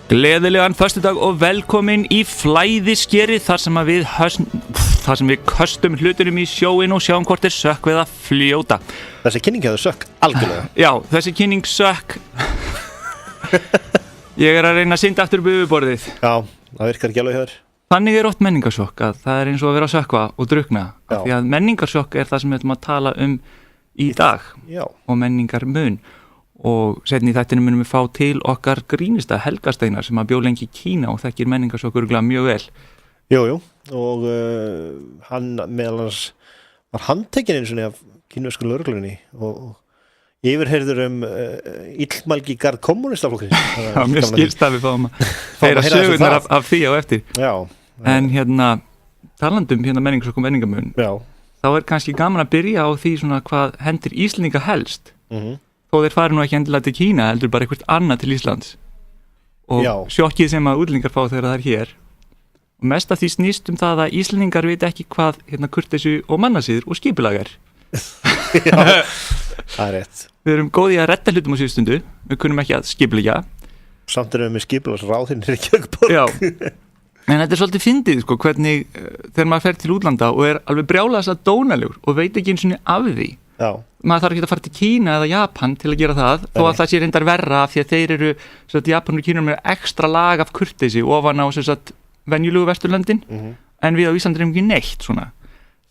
Gleðilegan föstudag og velkomin í flæðiskerið þar sem við köstum hlutunum í sjóin og sjáum hvort sökk við að fljóta. Þessi kynning hefur sökk algjörlega. Já, þessi kynning sökk. Ég að reyna að synda aftur upp yfirborðið. Já, það virkar ekki alveg hér. Þannig oft menningarsjokk að það eins og að vera að sökkva og drukna. Því að menningarsjokk það sem við ætlum að tala í dag. Já. Og menningarmun. Og seinni í þættinu munum við fá til okkar grínista Helga Steinar sem að bjó lengi í Kína og þekkir menningarsjokk örugglega mjög vel. Jú, og hann meðal hans var handtekinn einu sinni af kínversku lögreglunni og yfirheyrður illmælgi garð kommunistaflokksins. Já, mér skilst að við fáum að heyra sögurnar af því á eftir. Já. En talandum menningarsjokk og menningarmun. Já. Þá kannski gaman að byrja á því svona hvað hendir Íslendinga helst. Þó þeir fari nú ekki endilega til Kína, heldur bara eitthvað annað til Íslands. Og sjokkið sem að útlendingar fá þegar það er hér. Og mest af því snýst það að Íslendingar veit ekki hvað kurteisi og mannasiðir og skipulag er. Já, það er rétt. Við erum góði að redda hlutum á síðustundu, við kunnum ekki að skipulegja. Samt erum við með skipulagsráðinn Reykjavíkurborg. Já, en þetta svolítið fyndið, hvernig þegar maður fer til útlanda og alveg brjálaðs að dónalegur og veit ekki eins og af því. Já. Maður þarf ekki að fara til Kína eða Japan til að gera það, þó að það sé reyndar verra af því að þeir eru, Japan og Kína með ekstra lag af kurteisi ofan á venjulegu Vesturlöndin, en við á Íslandi erum ekki neitt svona.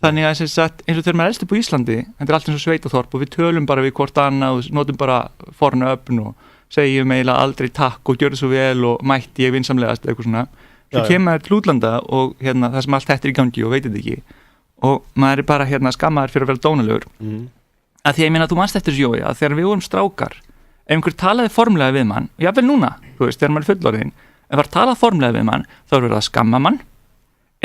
Þannig að eins og þegar maður elst upp á Íslandi, þetta er allt eins og sveitaþorp og við tölum bara við hvort annað og notum bara fornöfn og segjum eiginlega aldrei takk og gjörðu svo vel og mætti ég vinsamlegast eitthvað svona. Svo kemur maður til útlanda og það sem allt þetta er í gangi og veit þetta ekki. Og maður er bara skammaður fyrir að vera dónalegur. Að því að ég meina að þú manst eftir sjói að þegar við vorum strákar, ef einhver talaði formlega við mann, jafnvel núna, þegar maður er fullorðinn, ef það talað formlega við mann, þá er verið að skamma mann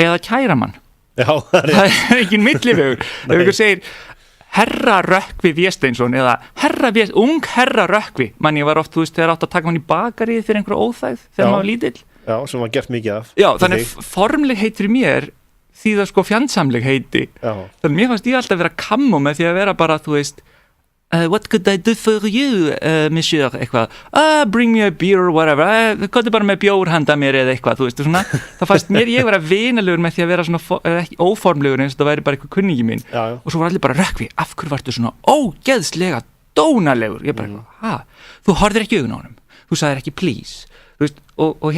eða kæra mann. Já, það er ekki millivegur. Ef einhver segir herra Rökkvi Vésteinsson eða ung herra Rökkvi, mann ég var oft, þegar átt að taka mann í bakarið fyrir einhverja óþægð þegar maður var lítill. Já, sem var gert mikið af. Já, þannig formleg heitir mér því það fjandsamleg heiti. Já. Þannig mér fannst ég alltaf vera kammo með því að vera bara, what could I do for you, monsieur, eitthvað, bring me a beer or whatever, hvað bara með bjór handa mér eða eitthvað, svona. Það fannst mér ég vera vinalegur með því að vera svona ekki óformlegur eins og það væri bara eitthvað kunningi mín. Já. Og svo var allir bara, Rökkvi, af hverju vartu svona ógeðslega dónalegur? Ég bara, þú horfðir ekki augun á honum, þú sagðir ekki please, og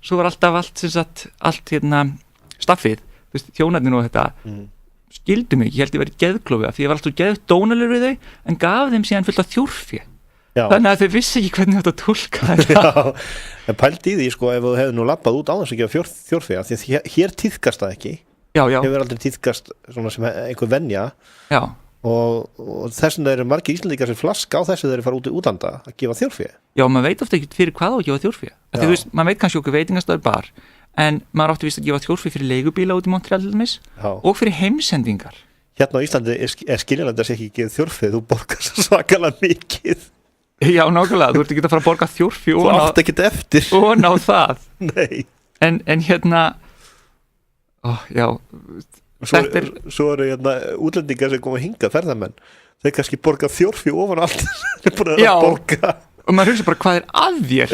svo var allt staffið, þjónarnir og þetta skildu mig, ég held ég verið geðklofi af því ég var alltaf geðt dónalegur við þau en gaf þeim síðan fullt af þjórfi. Þannig að þau vissi ekki hvernig þetta tólka þetta. Já, en pældi í því ef þú hefði nú labbað út á þess að gefa þjórfi af því að hér tíðkast það ekki. Já. Hefur aldrei tíðkast svona sem einhver venja. Já. Og þess vegna eru margir Íslendingar sem flaska á þessu þegar þeir fara út í útlanda að gefa þjórfi. Já, maður veit ofta ekki fyrir hvað á að gefa þjórfi. Maður veit kannski okkur veitingastöður bar en maður átti vist að gefa þjórfi fyrir leigubíla út í Montreal og fyrir heimsendingar. Hérna á Íslandi er skiljanlega að ekki gefa þjórfi, þú borgar svo svakalega mikið. Já, nákvæmlega, þú ert ekki að fara að borga þjórfi og átt ekki eftir. Og ná það. Nei. En Svo eru útlendingar sem koma hingað, ferðamenn. Þeir kannski borga þjórfi ofan allt. Þeir búin að borga. Og maður hugsa bara hvað er að þér.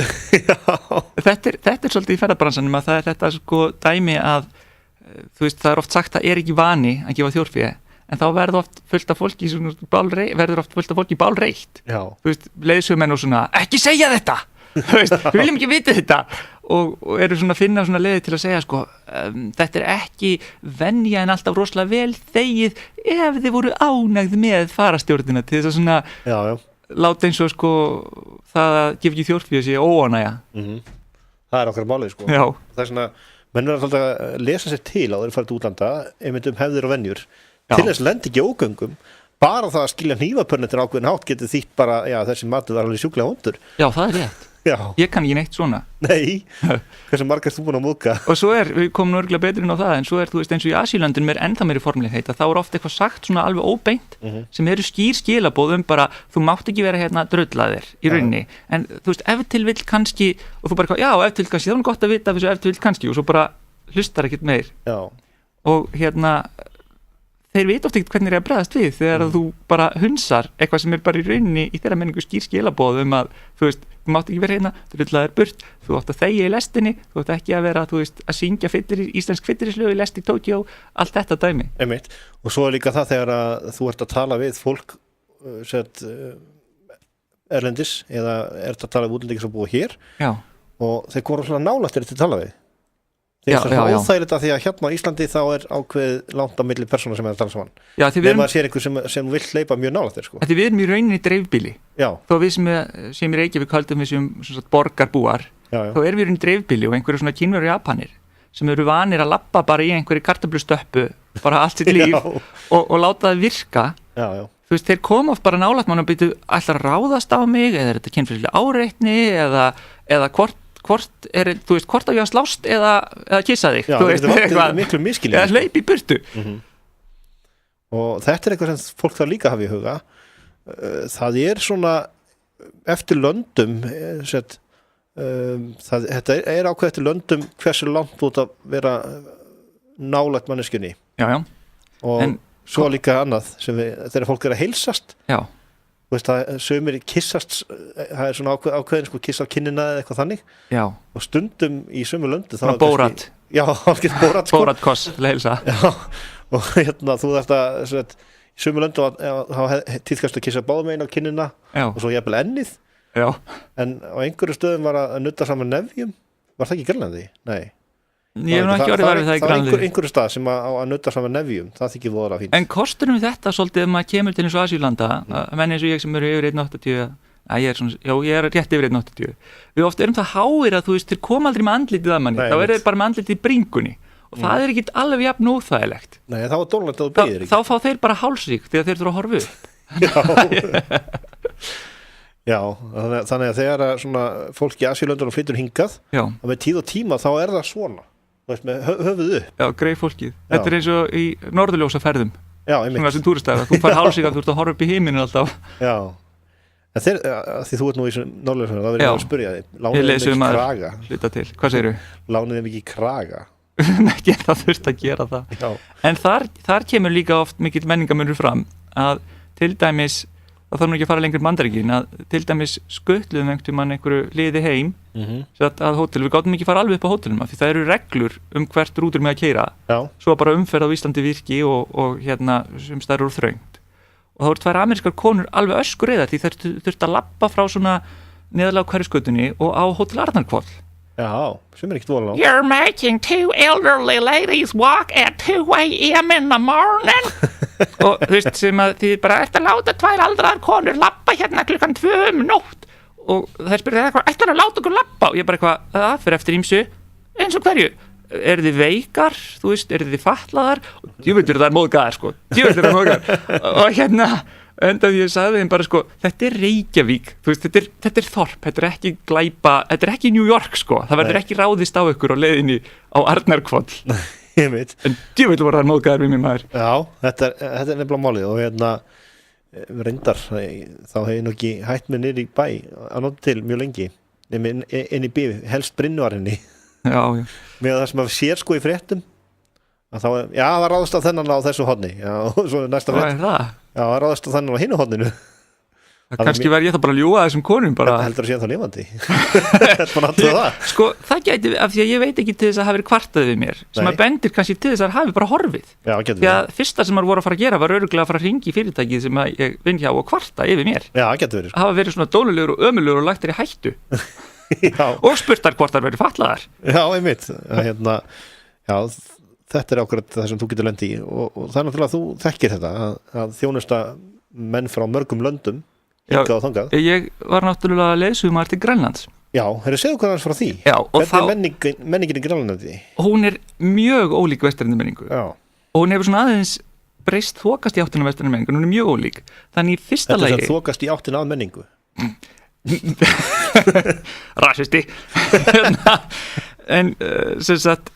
Þetta er svolítið í ferðabransanum að það er þetta dæmi að það er oft sagt að er ekki vani að gefa þjórfi en þá verður oft fullt af fólki bálreitt. Leiðsögumenn og svona ekki segja þetta. Við viljum ekki vita þetta og eru svona að finna svona leiði til að segja þetta er ekki venja en alltaf rosalega vel þegið ef þið voru ánægð með farastjórnina til þess að svona láta eins og það að gefa ekki þjórfi að sé óánægja. Það er okkar málið Já. Það er svona, menn er alltaf að lesa sér til á þeir farið til útlanda einmitt hefðir og venjur til þess lendi ekki ógöngum bara það að skilja hnífapörnetin ákveðin hátt getur þýtt bara, þessi matur var alveg sjúklega vondur. Já, það er rétt. Já. Ég kann ekki neitt svona. Nei, hversu margar þú búin að móðga? Og svo við komum nú örgulega betur inn á það en svo eins og í Asíulöndunum er ennþá meiri formlegheit að þá er oft eitthvað sagt svona alveg óbeint sem eru skýr skilaboð bara þú mátt ekki vera drullaðir í rauninni en ef til vill kannski og þú bara ef til kannski, þá er gott að vita ef til vill kannski og svo bara hlustar ekkert meir. Já. Og þeir veit oft ekkert hvernig þeir að bregðast við þegar þú bara hunsar eitthvað sem bara í rauninni í þeirra menningu skýr skilaboð að þú veist, þú mátt ekki vera hérna, þú rullaðir burt, þú átt að þegja í lestinni, þú átt ekki að vera, þú veist, að syngja íslensk fyllirislög í lest í Tókjó, allt þetta dæmi. Einmitt. Og svo líka það þegar að þú ert að tala við fólk erlendis eða ert að tala við útlendingar sem búa hér og þeir koma svona nálægt til að tala við. Þeir er óþægilegt að því að hérna á Íslandi þá ákveð langt á milli persóna sem að tala saman. Þegar maður sér einhver sem vill hleypa mjög nálægt þér sko. Því við erum í rauninni dreifbýli. Þó við sem í Reykjavík höldum við sem borgarbúar, þá erum við í rauninni dreifbýli og einhverju svona Kínverjar og Japanir sem eru vanir að labba bara í einhverju kartöflustöppu bara allt sitt líf og láta það virka. Þú veist, þeir koma oft bara nálægt mann og byrju ætlar að ráðast á mig eða er þetta kynferðisleg áreitni eða hvort á ég að slást eða kissa þig miklu miskilning eða hlaup í burtu. Og þetta er eitthvað sem fólk þarf líka að hafa í huga. Það er svona eftir löndum þetta er ákveð eftir löndum hversu langt út að vera nálægt manneskjunni og svo líka annað sem þegar fólk er að heilsast þú veist að sömur kissast það er svona ákveðin sko kiss á kinnina eða eitthvað þannig og stundum í sömu löndu þá Bórat Bórat koss til að heilsa og hérna þú þarft að í sömu löndu þá tíðkast að kissa báðum einn á kinnina og svo jafnvel ennið en á einhverju stöðum var að nutta saman nefjum var það ekki Grænlandi? Nei ég hef nú ekki orðið var við það í Grænlandi. Það er einhverju stað sem að nutta saman nefjum, það þykir voðalega fínt. En kosturinn við þetta svolítið ef maður kemur til eins og Asíulanda, menn eins og ég sem eru yfir 1,80, ég er rétt yfir 1,80. Við oft erum það háir að þú veist, þeir koma aldrei með andlitið að manni, þá er þeir bara með andlitið í bringunni og það er ekkit alveg jafn óþægilegt. Nei, það var dónalegt að þú beygir ekki. Þá fá þeir bara hálsrík þegar þeir þurfa að horfa upp. Já, þannig að þegar svona fólk í Asíulöndunum flytur hingað og með tíð og tíma þá er það svona. Þú veist, með höfuð upp. Já, greið fólkið. Þetta er eins og í norðurljósaferðum. Já, einmitt. Svona sem túristæða. Þú fær hálsík að þú ert að horfa upp í himinin alltaf. Já. En því þú ert nú í norðurljósaferðum, þá verður ég að spyrja þig. Lánuðu þeim ekki kraga? Hluta til. Hvað segirðu? Lánuðu þeim ekki kraga? Ekki, það þurft að gera það. Já. En þar kemur líka oft mikill menningarmunur fram að til dæmis það þarf nú ekki að fara lengur Bandaríkin að til dæmis skutluðum einhverju liði heim að hótel, við gátum ekki fara alveg upp á hótelum því það eru reglur hvert rútur með að keyra svo bara umferð á Íslandi virki og hérna sem stær úr þröngt og það voru 2 amerískar konur alveg öskureiðar því þær þurftu að labba frá svona neðarlega á Hverfisgötunni og á hótel Arnarhvoll. Já, sem er ekkert voðalega á. You're making 2 elderly ladies walk at 2 a.m. in the morning og þú veist sem að þið bara ert að láta 2 aldraðar konur labba hérna klukkan 2 nótt og þær spyrir það ætlar að láta okkur labba og ég bara það fyrir eftir ýmsu eins og hverju eru þið veikar, þú veist, eru þið fatlaðar og djúvöldur það er móðgæðar sko og hérna enda því ég sagði þeim bara sko þetta er Reykjavík, þú veist, þetta er þorp þetta er ekki glæpa, þetta er ekki New York sko, það verður ekki ráðist á ykkur á leiðinni á Arnarhvoll en djúvöldur voru það móðgæðar við mér maður. Já, þetta er nefnilega málið og hérna reyndar þá hef ég nú ekki hætt mig niður í bæ að nota til mjög lengi inn í bífi, helst Brynnuarinni með það sem að sér sko í fréttum að þá, það ráðast á þennan á þessu horni og svo næsta frétt. Hvað er það? Það ráðast á þennan á hinu horninu. Kannski verð ég það bara að ljúga þessum konum bara. Heldur að sé það lifandi. það. Sko, það gæti, af því að ég veit ekki til þess að hafi verið kvartað við mér, sem að bendir kannski til þess að hafi bara horfið. Já, getur því að fyrsta sem maður voru að fara að gera var örugglega að fara að hringi í fyrirtækið sem að ég vinn hjá og kvarta yfir mér. Já, getur verið. Hafa verið svona dónulegur og ömulegur og lagt þær í hættu. Og spurtar hvort þær verið fatlaðar. Já, einmitt. Þetta er ákveðat það sem þú getur lent í og það er náttúrulega að þú þekkir þetta að þjónusta menn frá mörgum löndum hingað og þangað. Ég var náttúrulega leiðsögumaður til Grænlands. Já, segðu hvað aðeins frá því. Já, og hvernig er menningin í Grænlandi? Hún er mjög ólík vestrænni menningu. Já. Og hún hefur svona aðeins breyst þokast í áttina vestrænni menningu, hún er mjög ólík. Þannig í fyrsta lagi... Þetta er þokast í áttina að menningu? Rasisti. En sem sagt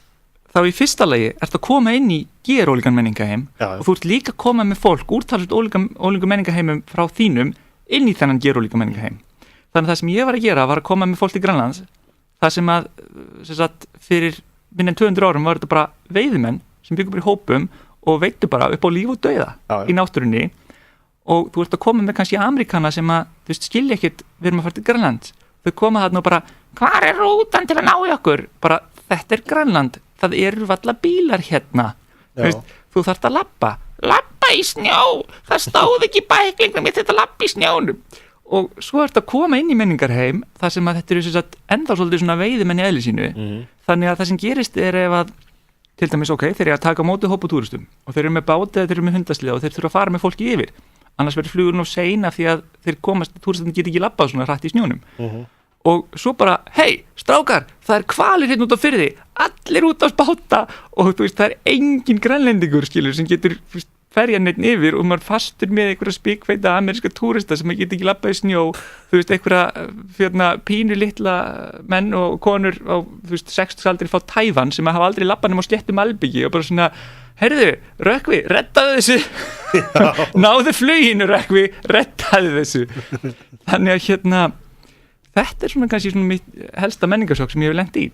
þá í fyrsta lagi ert að koma inn í gerólíkan menningaheim og þú ert líka að koma með fólk úr talsveit ólíkum menningaheimum frá þínum inn í þennan gerólíka menningaheim. Þannig að það sem ég var að gera var að koma með fólk til Grænlands það sem að fyrir minna en 200 árum var þetta bara veiðimenn sem byggur bara í hópum og veittu bara upp á líf og dauða í náttúrunni og þú ert að koma með kannski Ameríkana sem að, þú veist, skilja ekkit við erum að fara til Grænland, þau koma þarna og bara hvar er rútan til að ná í okkur bara, þetta er Grænland, það eru valla bílar hérna, þú þarft að labba í snjó, það stóð ekki bæklingnum, ég þetta labba í snjónum og svo ert að koma inn í menningarheim þar sem að þetta eru sem sagt ennþá svolítið svona veiðimenn í eðli sínu þannig að það sem gerist er ef að til dæmis þeir eru að taka móti hópa túristum og þeir eru með báti eða þeir eru með hundasliða og þeir þurfa að fara með fólki yfir annars verður flugurinn of seina því að þeir komast túristin geta ekki labbað svona hratt í snjónum og svo bara, hei, strákar það er hvalir hérna út á firði allir út á báta og þú veist, það er engin grænlendingur, skilur, sem getur ferja neitt yfir og maður fastur með einhverja spikfeita ameríska túrista sem geta ekki labbað í snjó, þú veist, einhverja pínu litla menn og konur á, þú veist, 60 aldri frá Tævan sem hafa aldrei labbað nema á sléttum malbyggi og bara svona, heyrðu, Rökkvi, reddaðu þessu náðu fluginu, Rökkvi, reddaðu þessu þannig að þetta er svona kannski svona mitt helsta menningarsók sem ég hef lent í.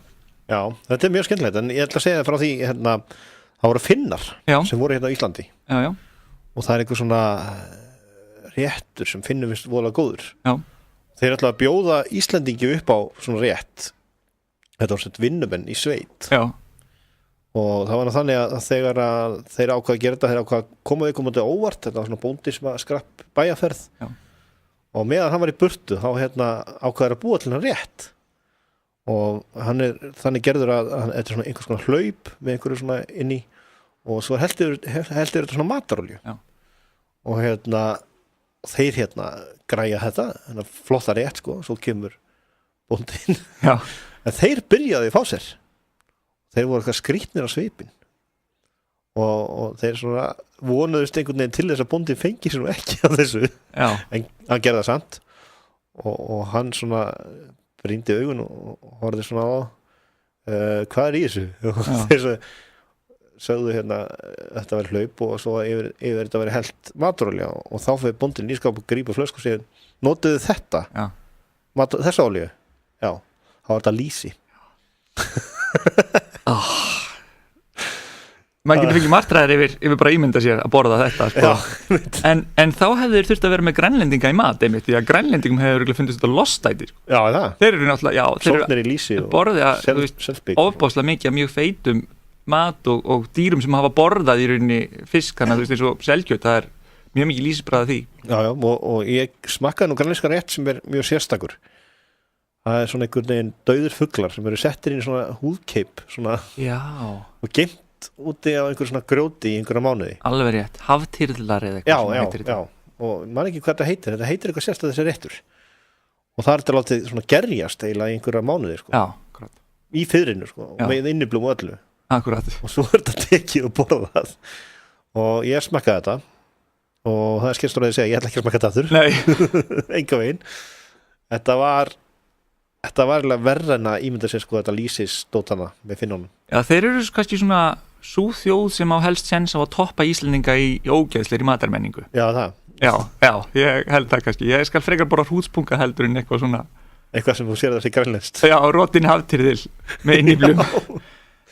Já, þetta er mjög skemmtilegt en ég ætla að segja frá því það voru Finnar sem voru hérna á Íslandi og það er einhver svona réttur sem Finnum finnst voðalega góður. Þeir ætla að bjóða Íslendingi upp á svona rétt þetta var svona vinnumenn í sveit og það var þannig að þegar að þeir ákvaða að gera þetta þeir ákvaða að koma viðkomandi óvart þetta var svona bóndi sem að skrapp bæjarferð og meðan hann var í burtu þá ákvaðar að búa til hann rétt og hann er þannig gerður að þetta er svona einhvers konar hlaup með einhverju svona inn í og svo heldur þetta svona matarolju og þeir græja þetta flotta rétt sko, svo kemur bóndinn en þeir byrjaði fá sér þeir voru eitthvað skrýtnir á svipinn og þeir svona vonuðust einhvern veginn til þess að bóndinn fengi sér nú ekki á þessu en hann gerði það samt og hann svona brýndi augun og horfði svona á hvað er í þessu og þeir sögðu þetta var hlaup og svo yfir þetta var helt maturolja og þá fyrir bóndinn í skáp og grípa flösku og segja notuðu þetta þessa olíu þá var þetta lýsi maður getur fengið martræðir yfir bara ímynda sér að borða þetta sko. en þá hefðu þeir þurft að vera með grænlendinga í mat einmitt, því að grænlendingum hefur fundist þetta lostætir þeir eru náttúrulega sóknir í lýsi og borða ofbáslega mikið mjög feitum mat og dýrum sem hafa borðað í rauninni fisk, þannig að þú veist eins og selkjöt það er mjög mikið lýsisbragð því og ég smakkaði nú grænlenska rétt sem er mjög sérstakur það er svona einhvern veginn dauðir fuglar sem eru settir inn í svona húðkeip og geimt úti á einhver svona grjóti í einhverja mánuði alveg rétt, haftyrðlar eða eitthvað já, og maður ekki hvað þetta heitir eitthvað sérstæð þessi réttur og það er þetta látið svona gerjast eiginlega í einhverja mánuði sko. í fiðrinu sko, með inniblum og öllu og svo er þetta tekið og borðað og ég smakkaði þetta og það er skemmst að segja ég ætla ekki að smakka þetta enga veginn þetta var verra en að ímynda sér sko þetta lýsisdótana með Finnunum. Já, þeir eru kannski svona sú þjóð sem á helst séns á að toppa Íslendinga í ógeðslegri matarmenningu. Já, það. Já, ég held það kannski. Ég skal frekar borða hrútspunga heldur en eitthvað svona. Eitthvað sem þú sér þessi grænlenskt. Já, rotin haftyrðil með inniblum.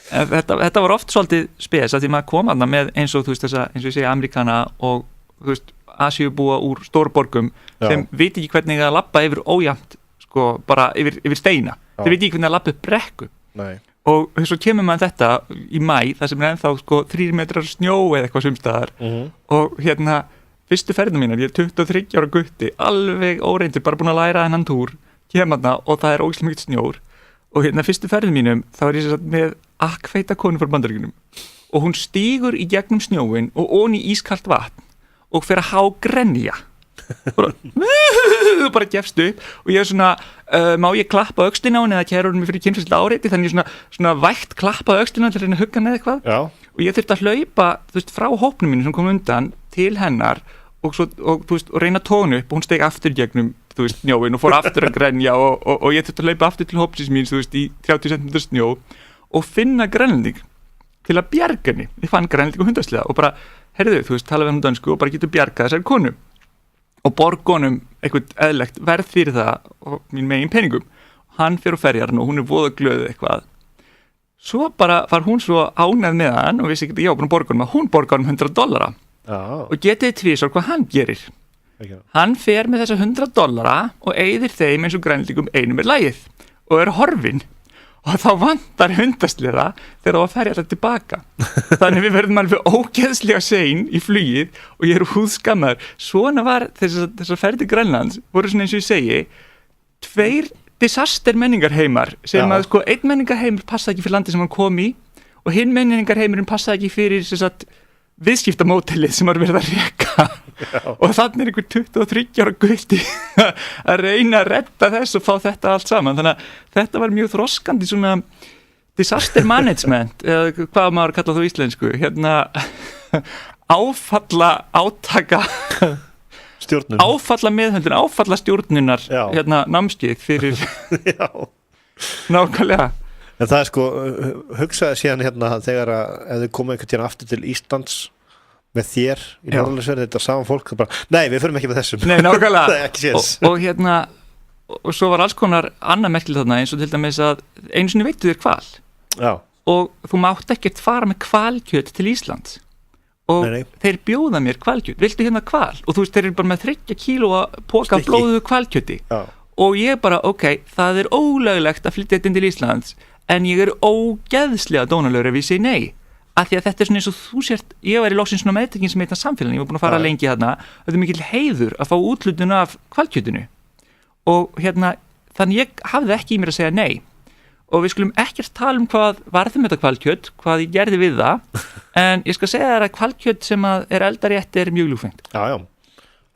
Þetta var oft svolítið spes að því maður kom aðna með eins og þú veist þessa, eins og ég segja Ameríkana og þú veist Asíubúa úr stórborgum sem veit ekki hvernig að labba yfir ójafnt sko bara yfir steina. Þeir veit ekki hvernig að labba upp brekku. Nei. Og svo kemur maður þetta í maí það sem er ennþá sko 3 metrar snjó eða eitthvað sumstaðar og fyrstu ferðina mínar, ég er 23 ára gutti alveg óreindur, bara búin að læra þennan túr kemur þarna og það er ógeðslega mikið snjór og fyrstu ferðin mínum þá er ég með akkveita konu frá Bandaríkjunum og hún stígur í gegnum snjóin og onni í ískalt vatn og fer að hágrenja bara gefst upp og ég er svona má ég klappa öxlina á henni eða kæra mig fyrir kynferðislega áreiti þannig ég svona vægt klappa öxlina til að reyna að hugga neð eitthvað og ég þurfti að hlaupa þú veist, frá hópnum mínu sem kom undan til hennar og reyna að tóna upp og hún steg aftur gegnum þú veist, snjóin og fór aftur að grenja og ég þurfti að hlaupa aftur til hópsins mín þú veist, í 30 cm snjó og finna grænlending til að bjarga henni. Ég fann grænlending og hundasliða og bara, heyrðu, þú veist, tala við hann dansku og bara getur bjargað þessari konu og borgunum eitthvað eðlegt verð fyrir það og mín megin peningum. Hann fer á ferjarn og hún er voða glöð eitthvað svo bara var hún svo ánægð með hann og vissi ekki að ég var búin að borga hann, hún borga hann $100 og getið tvisvar hvað hann gerir. Hann fer með þessa $100 og eyðir þeim eins og grænlingum einum lagið og horfinn. Og þá vantar hundasliða þegar það var að ferja alltaf tilbaka. Þannig við verðum alveg ógeðslega sein í flugið og ég húðskammaður. Svona var þessar ferð til Grænlands, voru svona eins og ég segi, 2 disaster menningarheimar sem að sko, einn menningarheimur passaði ekki fyrir landi sem hann kom í og hinn menningarheimurinn passaði ekki fyrir viðskiptamódelið sem var verið að reka og þannig einhver 23 ára gutti að reyna að redda þess og fá þetta allt saman, þannig að þetta var mjög þroskandi svona disaster management, eða hvað maður kalla það á íslensku, áfalla átaka stjórnun, áfalla meðhöndun, áfalla stjórnunar námskeið fyrir nákvæmlega. En það sko, hugsaði síðan þegar að ef þau koma einhvern tíðan aftur til Íslands með þér í Norðurlandsfjörði, þetta saman fólk, það bara, nei, við förum ekki með þessum. Nei, nákvæmlega. Það er ekki séns. Og svo var alls konar annað merkilegt þarna eins og til dæmis að einu sinni veittu þér hval. Já. Og þú mátt ekkert fara með hvalkjöt til Íslands. Og þeir bjóða mér hvalkjöt. Viltu hval? Og þú veist, þeir eru bara með 30 kílóa poka blóðuðu hvalkjöti. Já. Og ég bara, það er ólöglegt að flytja þetta inn til Íslands. En ég er ógeðslega dónalegur ef ég segi nei, af því að þetta er svona eins og þú sért, ég var í loksins svona meðtekinn sem heita samfélagin, ég var búin að fara lengi þarna, þetta er mikill heiður að fá útlutun af hvalkjötinu og þannig ég hafði ekki í mér að segja nei og við skulum ekkert tala hvað varðum þetta hvalkjöt, hvað ég gerði við það, en ég skal segja þér að hvalkjöt sem að er eldarétt er mjög ljúffengt. Já,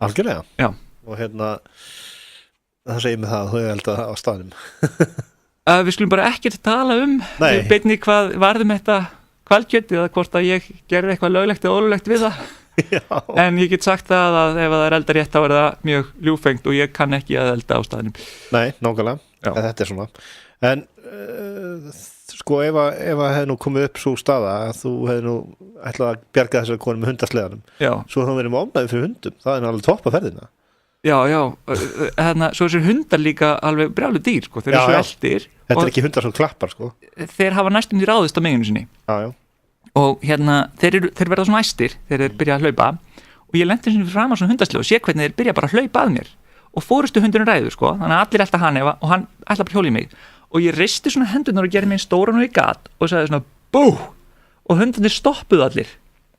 algjörlega. Já. Og það segir mig það að þú hefur eldað á staðnum. Við skulum bara ekkert tala beinni hvað varðum þetta hvalkjöt eða hvort að ég gerði eitthvað löglegt eða ólöglegt við það. Já. En ég get sagt það að ef það er elda rétt þá er það mjög ljúfengt og ég kann ekki að elda á staðnum. Nei, nákvæmlega, þetta er svona. En sko ef að hefði nú komið upp svo staða að þú hefði nú ætlað að bjarga þessari konu með hundasleðanum, svo þá verið með ofnæði fyrir hundum, það er alveg topp að ferðina. Já, svo þessir hundar líka alveg brjálu dýr, sko, þeir eru svo eldir. Þetta er ekki hundar sem klappar, sko. Þeir hafa næstum því ráðist á meginu sinni. Já. Og þeir verða svona æstir þegar þeir byrja að hlaupa og ég lenti sinni fram á svona hundasleð og sé hvernig þeir byrja bara að hlaupa að mér og fórustu hundurinn ræður, sko, þannig að allir elta hann og hann ætla bara hjóli í mig og ég risti svona hendurnar og gerði mig stóran og í gat og sagði svona bú og hundarnir stoppuðu allir.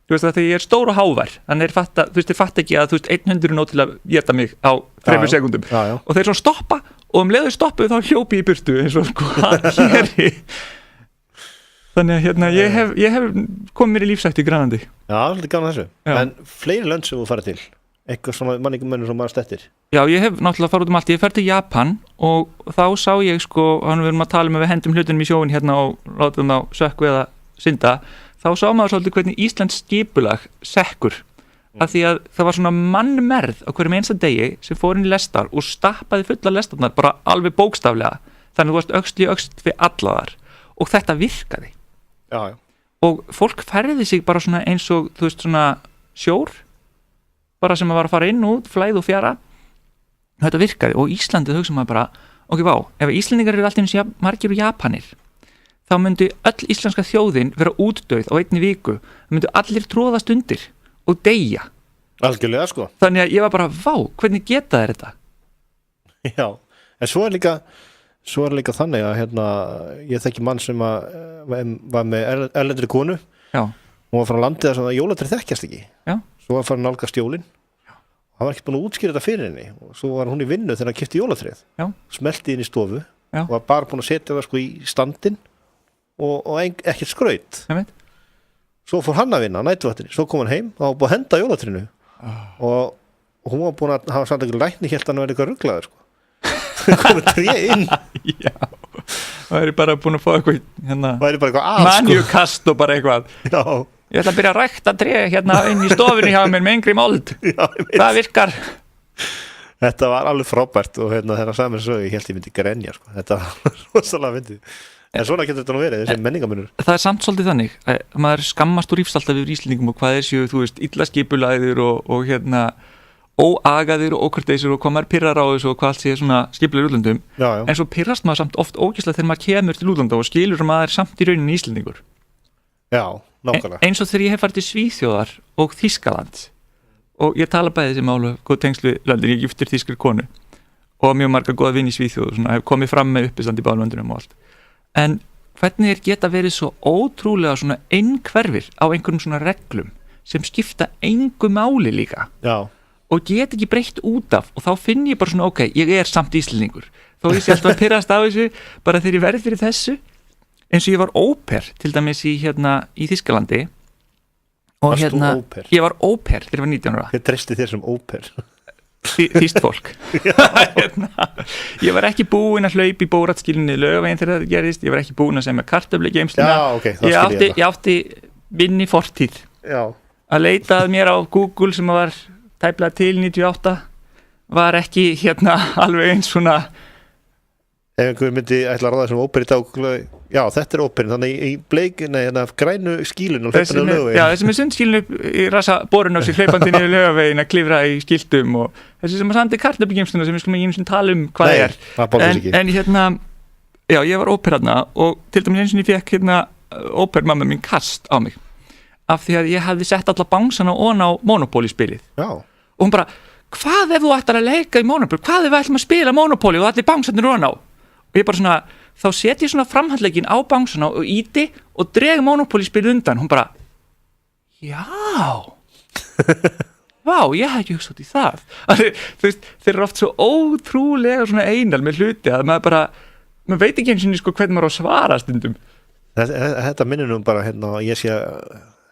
Þú veist það þegar ég er stór og hávær þannig þeir fatta ekki að einn hundur er nóg til að éta mig á 3 sekúndum og þeir svo stoppa og leiðu stoppuðu þá hljópi í burtu eins og hvað hér þannig að ég hef komið mér í lífsætti í Grænlandi. Já, svolítið gaman þessu. En fleiri lönd sem þú farið til eitthvað svona manningumönnur sem maður stettir? Já, ég hef náttúrulega farið út allt. Ég fer til Japan og þá sá ég við erum að tala um að við hendum hlutunum í sjóin og látum þá sökku eða synda. Þá sá maður svolítið hvernig Íslands skipulag sekkur af því að það var svona mannmerð á hverjum einsta degi sem fór inn í lestar og stappaði fulla lestarnar bara alveg bókstaflega þannig að þú varst öxl í öxl við alla þar og þetta virkaði. Já. Og fólk ferði sig bara svona eins og þú veist svona sjór bara sem að var að fara inn út, flæð og fjara þetta virkaði og Íslandið hugsa maður bara ef Íslendingar eru alltaf eins margir og Japanir þá myndi öll íslenska þjóðin vera útdauð á einni viku, það myndi allir tróðast undir og deyja. Algjörlega, sko. Þannig að ég var bara, hvernig geta þeir þetta? Já, en svo er líka þannig að ég þekki mann sem var með erlendri konu. Já. Hún var frá landið þar sem að jólatré þekkjast ekki. Já. Svo var farin að nálgast jólin. Já. Hann var ekki búin að útskýra þetta fyrir henni og svo var hún í vinnu þegar hann keypti jólatréð. Já. Smelti inn í stofu. Já. Og var bara búin að setja það sko í standinn og ekkert skraut. Svo fór hann að vinna næturvaktinni, svo kom hann heim og var búin að henda jólatrénu og hún var búin að hafa samt ekki lækni hélt hann að vera eitthvað ruglaður sko. Komið tré inn. Já. Það er bara búin að fá eitthvað manjukast og bara eitthvað. Já. Ég ætla að byrja að rækta tré inn í stofunni hjá mér með yngri mold. Já, það virkar. Þetta var alveg frábært og þegar saman sög ég held ég myndi grenja sko. Þetta var rosalega myndið. En svona getur þetta nú verið, þessi menningamunur. Það er samt svolítið þannig að maður skammast og rífst alltaf yfir Íslendingum og hvað séu, þú veist, illa skipulagðir óagaðir og ókurteisir og hvað maður pirrar á þessu og hvað allt sé svona skiplar í útlöndum en svo pirrast maður samt oft ógeðslega þegar maður kemur til útlanda og skilur að maður er samt í rauninni Íslendingur nákvæmlega eins og þegar ég hef farið til Svíþjóðar og Þýskaland og ég tala bæði þessi málu góð tengslu löndin, ég giftur þýskri konu og mjög marga góða vini í Svíþjóð og svona hef komið fram með uppistand í báðum löndunum og allt en hvernig geta verið svo ótrúlega svona einhverfir á einhverjum svona reglum sem skipta engu máli líka og get ekki breytt út af og þá finn ég bara svona ok, ég er samt Íslendingur þó ég sé alltaf að pirrast á þessu bara þegar ég verð fyrir þessu eins og ég var óper til dæmis í Þýskalandi og ég var óper þegar ég var 19 ára Ég treysti þér sem óper Þýst fólk ég var ekki búinn að hlaupa í Bóratskílunni Laugaveginn þegar þetta gerðist, ég var ekki búinn að semja kartöflu geymsluna ég átti minni fortíð að leita að mér á Google sem var tæplega til 98 var ekki alveg eins svona ef einhver myndi ætla að ráða sem óper í dag já þetta er óperin þannig í grænu skílun þessi með sundskílun í rasa borun á sig hlaupandi niður Laugaveginn að klifra í skiltum og þessi sem að sandi kartöflugeymsluna sem við skulum ekki tala um hvað en já ég var óper og til dæmis eins og ég fekk ópermamma mín kast á mig af því að ég hafði sett alla bánsana ofan á Monopoly spilið og hún bara, hvað ef þú ætlar að leika í Monopoly, hvað ef við ætlum að spila Monopoly og allir bánsarnir ofan á og ég bara svona, þá set ég svona framhandleggin á bánsana og íti og dreg Monopoly spilið undan, hún bara já vá, ég hef ekki hugsað út í það þú veist, þeir eru oft svo ótrúlega svona einal með hluti að maður veit ekki eins og hvernig maður á að svara stundum Þetta minnir bara ég sé að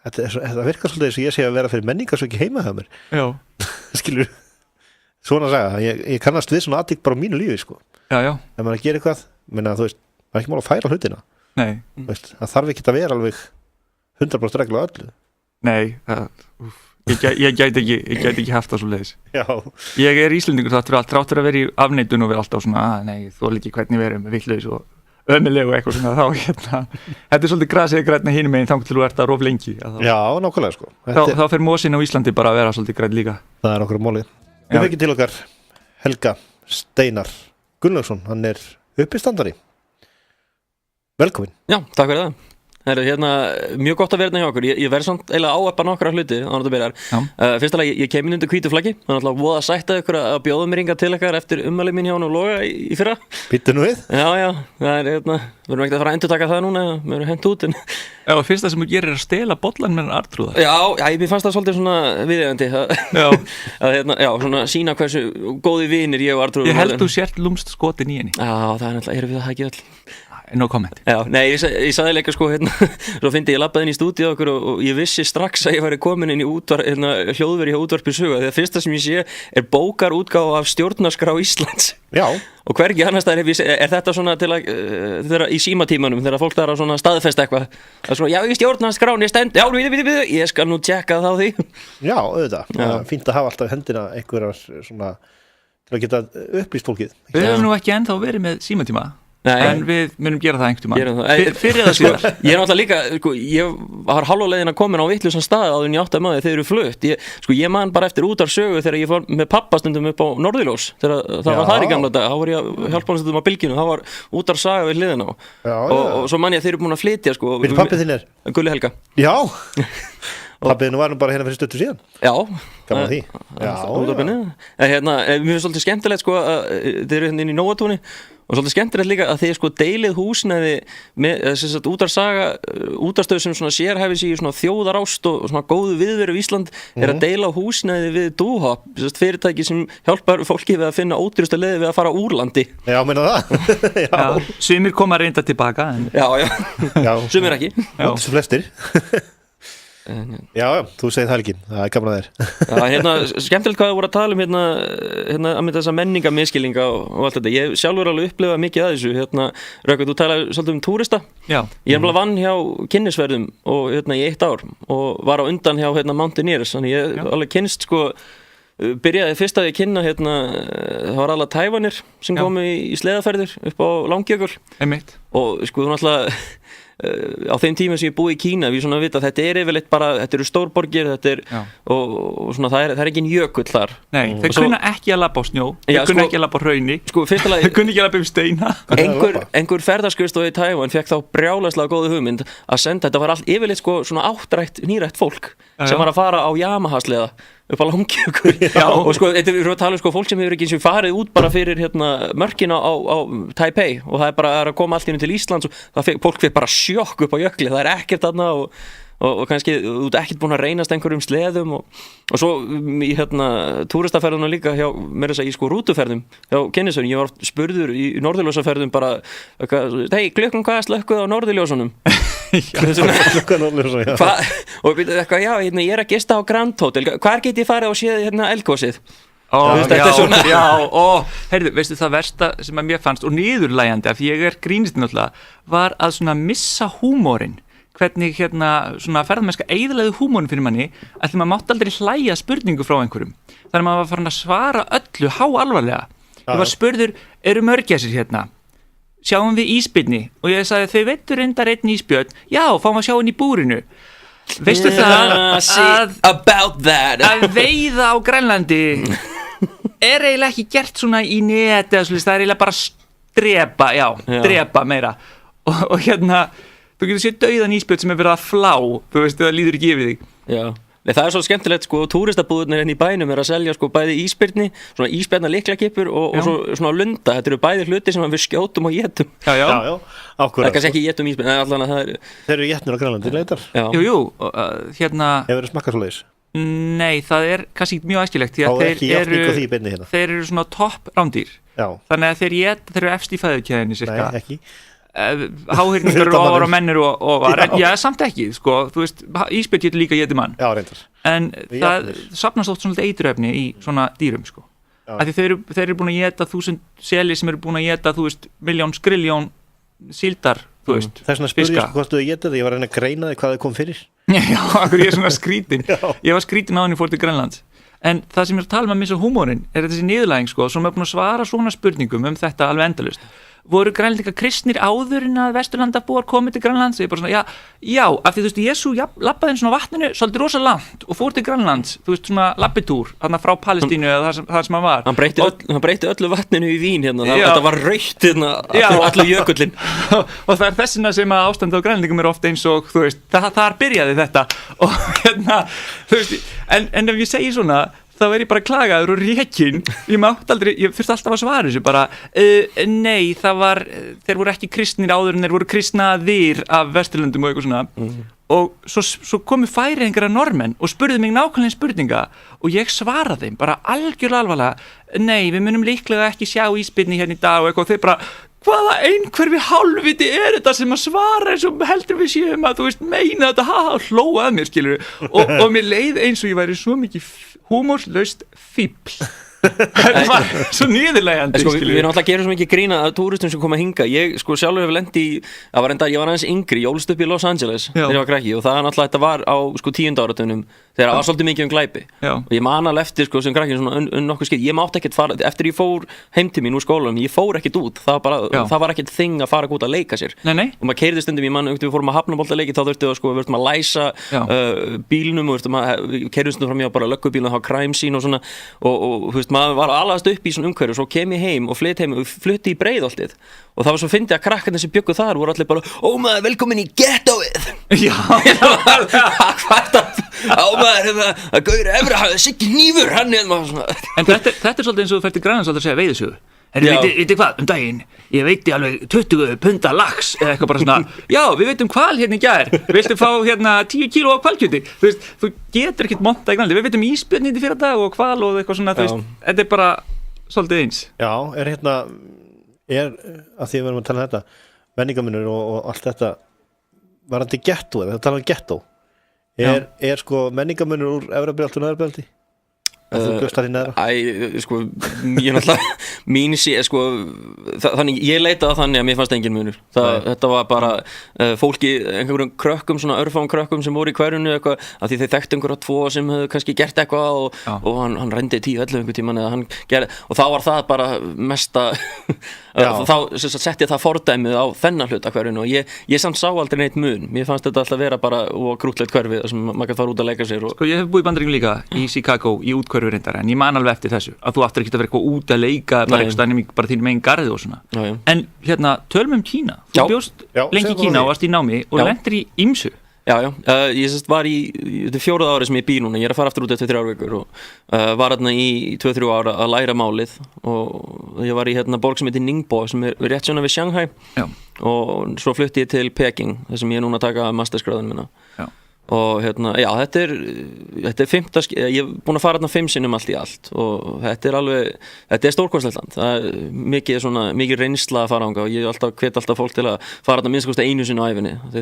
þetta virkar svolítið eins og ég sé að vera fyrir menningarsöki heima hjá mér skilur svona að segja, ég kannast við svona aðtík bara á mínu lífi sko já. Ef maður gerir eitthvað, þú veist maður er ekki mál að færa hlutina veist, það þarf ekki að vera alveg 100% regla á öllu ég gæti ekki haft það svo leiðis ég er Íslendingur þáttur að vera í afneitun og vera alltaf svona þú líki hvernig við erum vittlaus og ömulegu eitthvað svona þá þetta er svolítið grasið græna hinum meginn þannig til þú ert að rof lengi já, nákvæmlega sko þá fer mosin á Íslandi bara að vera svolítið græn líka það er okkur málið við fekkum til okkar Helga Steinar Gunnlaugsson, hann er uppistandari velkomin já, takk fyrir það Það mjög gott að vera hérna hjá okkur ég verð samt eiginlega áeppa nokkra hluti áður að byrja fyrst alveg, ég kem inn undir hvítu flaggi þannig að alltaf voða sætta ykkur að bjóða mér hingað til ykkar eftir ummæli mín hjá hann og Loga í fyrra Býttu nú við? Já, það er við erum ekkert að fara að endurtaka það núna við erum hent út Já, fyrsta sem þú gerir er að stela bollan með Arnþrúðar Já, mér fannst það svolítið svona viðeigandi að svona sína hversu góði vinir ég og Arnþrúður Ég held þú sért lúmst skotin í henni Já, það er náttúrulega, erum við það ekki öll No comment Já, nei, ég sagði leika sko svo fyndi ég labbaði inn í stúdíu okkur og ég vissi strax að ég væri komin inn í hljóðveri hjá útvarpi Sögu þegar fyrsta sem ég sé er bókarútgáfa af stjórnarskrá Íslands Já Og hvergi annars staðar er þetta svona til að þegar í símatímanum þegar fólk þarf að svona staðfesta eitthvað að svona, já, ég stjórnarskráni stend já, ég skal nú tjekka það á því Já, auðvitað, fínt að hafa alltaf hendina einhverjar svona til að geta upplýst fólkið Við höfum nú ekki ennþá verið með símatíma en við munum gera það einhvern tímann fyrir það síðar Ég er náttúrulega líka, ég var hálfuleiðin að komin á vittlusan stað áður en ég átti að maður þegar þeir eru flutt ég man bara eftir Útvarp Sögu þegar ég fór með pappastundum upp á Norðurljós þegar það var þar í gamla dag, þá var ég að hjálpa hann stundum á bylginu, það var Útvarp Saga við hliðina og svo man ég að þeir eru búin að flytja Við pappið þinn er? Gulli Helga Já Pappið nú var nú bara hérna fyrir stuttu síðan Já Gaman því Mér finnst svolítið skemmtilegt þeir eru hérna inn í Nóatúni og svolítið skemmtilegt líka að þið deilið húsnæði með Útvarp Saga útvarpsstöð sem svona sérhæfir sig í svona þjóðarást og svona góðu viðveru í Ísland er að deila húsnæði við Dohop fyrirtæki sem hjálpar fólki við að finna ódýrustu leiði við að fara úr landi Já, meina það Já, sumir koma reynda tilbaka Já, sumir ekki Sem flestir Já, þú segir það ekki, það er gaman að þér skemmtilegt hvað það voru að tala um að mynda þessa menningamiskilinga og allt þetta, ég sjálfur alveg upplifað mikið að þessu, Rökkvi, þú talaði svolítið um túrista, ég vann hjá kynnisverðum og í 1 ár og var á undan hjá Mountaineers, þannig ég alveg kynst byrjaði fyrst að ég kynna það var alla Tævanir sem komu í sleðaferðir upp á Langjökul Einmitt. Og þú náttúrulega á þeim tíma sem ég búið í Kína við svona vita að þetta yfirleitt bara, þetta eru stórborgir og svona það er engin jökull þar. Nei, þeir kunna ekki að labba á snjó, þeir kunna ekki að labba á hrauni, þeir kunna ekki að labba um steina. Einhver ferðaskrifstofa í Tævan fekk þá brjálæslega góða hugmynd að senda, þetta var allt yfirleitt sko svona nýrætt fólk sem var að fara á Yamaha-sleða upp á Langjökul og sko, þetta er að tala um sko fólk sem hefur ekki eins og farið út bara fyrir mörkin á Taipei og það er bara að koma allt inn til Íslands og fólk fyrir bara sjokk upp á jökli, það er ekkert þarna og kannski þú ert ekkert búin að reynast einhverjum sleðum og svo í túristaferðunum líka hjá mér þess að í sko rútuferðum hjá Kynnisvörn, ég var spurður í norðurljósaferðum bara, hei, klukkan hvað slökkuð á norðurljósunum? Og ég er að gista á Grand Hotel, hvar get ég farið og séð eldgosið? Heyrðu, veistu það versta sem að mér fannst og niðurlægjandi af ég grínist náttúrulega var að svona missa húmorinn, hvernig svona ferðamennska eyðilegði húmorinn fyrir manni að því maður mátti aldrei hlæja spurningu frá einhverjum, þannig að maður var farin að svara öllu háalvarlega. Ég var spurður, eru mörgæsir hérna? Sjáum við ísbirni? Og ég sagði, þau veittu reyndar einn ísbjörn, já, fáum að sjá hann í búrinu. Veistu það að veiða á Grænlandi er eiginlega ekki gert svona í net eða svolítið, það er eiginlega bara drepa meira og þú getur séð dauðan ísbjörn sem er verið að flá, þú veist, það líður ekki yfir þig. Já, nei, það er svo skemmtilegt sko, túristabúðurnir í bænum er að selja sko bæði ísbirni, svona ísbjarna lyklakippur og svona lunda, þetta eru bæði hluti sem við skjótum og étum. Já, akkurat. Það er kannski ekki étum ísbirni, en allan að það er... Þeir eru étnir á Grænlandi, leitar? Jú, Hefur verið smakkað svoleiðis? Nei, það er kannski mjög æskilegt, því að þeir eru svona topp rándýr. Þannig að þeir eru efst í fæðukeðinni cirka. Nei, ekki. Háhyrningur og ofar og mennir og ofar, en já, samt ekki, sko, þú veist, ísbjörn getur líka étið mann. Já, reyndar. En það safnast oft svona eiturefni í svona dýrum, sko. Af því þeir eru búin að éta 1000 seli sem eru búin að éta, þú veist, 1.000.000 skriljón síldar, þú veist, þess vegna spurði ég hvort þú étið það, ég var að reyna að greina þig hvað þau kom fyrir. Já, akkur ég er svona skrítin. Ég var skrítin á hann ég fór til Grænlands. En það sem ég er að tala um að missa húmórinn er þessi niðurlæging, sko, sem er búin að svara svona spurningum þetta alveg endalaust. Voru Grænlendingar kristnir áður en að Vesturlandabúar komið til Grænlands? Ég bara svona, já, af því þú veist, Jesú labbaði inn svona vatninu svolítið rosa langt og fór til Grænlands, þú veist, svona labbitúr, þarna frá Palestínu eða þar sem hann var. Hann breyti öllu vatninu í vín þetta var rautt allir jökullin. Og það er þessina sem að ástandið á Grænlendingum er ofta eins og, þú veist, þar byrjaði þetta og þú veist, en ef ég segi svona, þá er ég bara klagaður og rekin, ég þurfti alltaf að svara þessu bara, nei, þeir voru ekki kristnir áður en þeir voru kristnaðir af Vesturlöndum og eitthvað svona og svo komu Færeyingar normenn og spurðu mig nákvæmlega spurninga og ég svaraði þeim bara algjörlega alvarlega, nei, við munum líklega ekki sjá ísbirni hérna í dag og eitthvað og þeir bara, hvaða einhverfi hálfviti er þetta sem að svara eins og heldur við séum að þú veist meina þetta, hlóa að mér skilur og mér leið eins og ég væri svo mikið húmorslaust fíbl. Það var svo niðurlægjandi sko, við náttúrulega gerum svo mikið grína að túristum sem koma að hinga, ég sko sjálfur hefur lent í ég var aðeins yngri, ég ólst upp í Los Angeles þegar ég var krakki og það náttúrulega þetta var á sko 10. áratunum þegar það var svolítið mikið glæpi og ég man alveg eftir sko sem krakki svona nokkuð skil, ég mátti ekkert fara eftir ég fór heim til mín úr skólanum, ég fór ekkert út það var ekkert þing að fara út að leika sér og maður keyrði stundum í mann, við fórum að hafnaboltaleiki þá þurftum við sko, við þurftum að læsa bílnum og við keyrðum stundum fram í bara löggubílnum, þá crime scene og svona og þú veist, maður var alast upp í svona umhverju og svo kem ég heim og flutti í Breiðholtið og það var svo fyndið að krakkarnir sem bjuggu þar voru allir bara, maður, velkomin í ghettoið maður, að Gauri Efra Siggi Hnífur, hann er maður svona. En þetta er svolítið eins og þú fært til Grænlands að segja veiðisögu. Veitir hvað, daginn, ég veiti alveg 20 punda lax eða eitthvað bara svona, já, við veitum hval hérna í gær, viltu fá hérna 10 kíló af hvalkjöti, þú getur ekkert monta í Grænlandi, við veitum ísbjörn hérna fyrir dag og hval og eitthvað svona, þetta er bara svolítið eins. Já, er að því við erum að tala um þetta, menningamunur og allt þetta, varandi gettó, ef við tala um gettó, er sko menningamunur úr Efra-Breiðholti og Neðra-Breiðholti? Þú bjóstar í neðra? Sko, ég náttúrulega mín sé, sko þannig, ég leitaði þannig að mér fannst engin munur þetta var bara fólki, einhverjum krökkum, svona örfáum krökkum sem voru í hverjunu eitthvað, af því þeir þekktu einhverja tvo sem hefðu kannski gert eitthvað og hann rendi 10-11 einhver tíman eða hann gerði, og þá var það bara mesta þá setti ég það fordæmið á þennan hlutakverfinu og ég samt sá aldrei neitt mun. Mér fannst þetta alltaf vera bara krúttlegt hverfi þar sem maður kan fara út að leika sér Sko ég hef búið í Bandaríkjunum líka í Chicago í útkverfi reyndar en ég man alveg eftir þessu að þú áttir ekki að vera eitthvað út að leika bara eitthvað stannum bara þínum eigin garði og svona en tölum Kína, þú bjóst lengi í Kína og varst í námi og lendir í ýmsu ég var þetta er 4. ári sem ég bý núna, ég að fara aftur út eftir 3 vikur og var hérna í 2-3 ára að læra málið og ég var í borg sem heitir Ningbo sem rétt svona við Shanghai og svo flutti ég til Peking þar sem ég núna taka mastersgráðun minna og þetta er 5. ég er búin að fara hérna 5 sinnum allt í allt og þetta er stórkostlegt land, það er mikið reynsla að fara ánga og ég hvet alltaf fólk til að fara hérna minnst einu sinni á ævinni því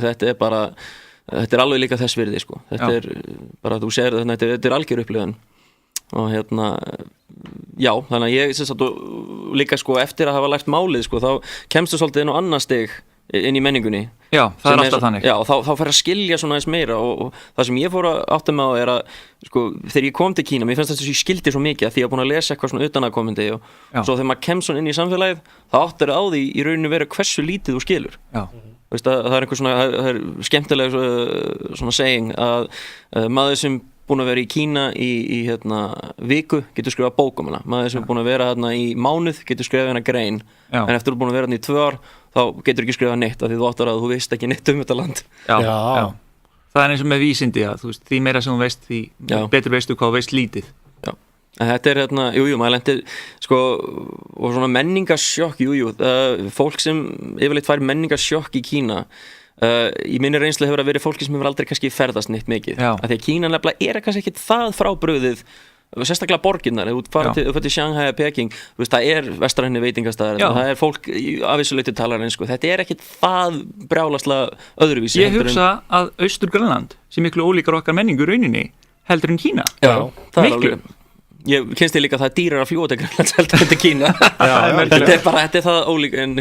þetta er alveg líka þess virði sko. Þetta er bara þú sér þetta er algjör upplifun og þannig að ég líka sko eftir að hafa lært málið sko þá kemstu svolítið inn á annað stig inn í menningunni það er alltaf þannig þá fer að skilja svona eins meira og það sem ég fór að átta mig á er að sko þegar ég kom til Kína mér finnst þetta ég skildi svo mikið að því að búin að lesa eitthvað svona utanaðkomandi og svo þegar maður kemst svona inn í samfélagið þá áttar á því í rauninu vera hversu lítið þú skilur það er einhver svona það er skemmtileg svona saying að maður sem búin að vera í Kína í viku getur skrifað bók hana maður sem búin að vera í mánuð getur skrifað hana grein en eftir að búin að vera í 2 ár þá getur ekki skrifað neitt af því þú áttar að þú veist ekki neitt þetta land það er eins og með vísindi að því meira sem þú veist því betur veistu hvað þú veist lítið en þetta er maður lendir sko og svona menningarsjokk fólk sem yfirleitt fær menningarsjokk í Kína í minni reynslu hefur að verið fólki sem hefur aldrei kannski ferðast neitt mikið af því að Kína nefnilega er kannski ekkit það frábrugðið sérstaklega borginnar þú fyrir til Shanghai og Peking það er vestræni veitingastæðar það er fólk af þessu leyti talarinn sko. Þetta er ekkit það brjálaslega öðruvísi ég hugsa að Austur-Grænland sem miklu ólíkar okkar menningu rauninni heldur en Kína miklu ég kynst þig líka að það er dýrar að fljúa til Grænlands heldur en til Kína þetta er það ólík en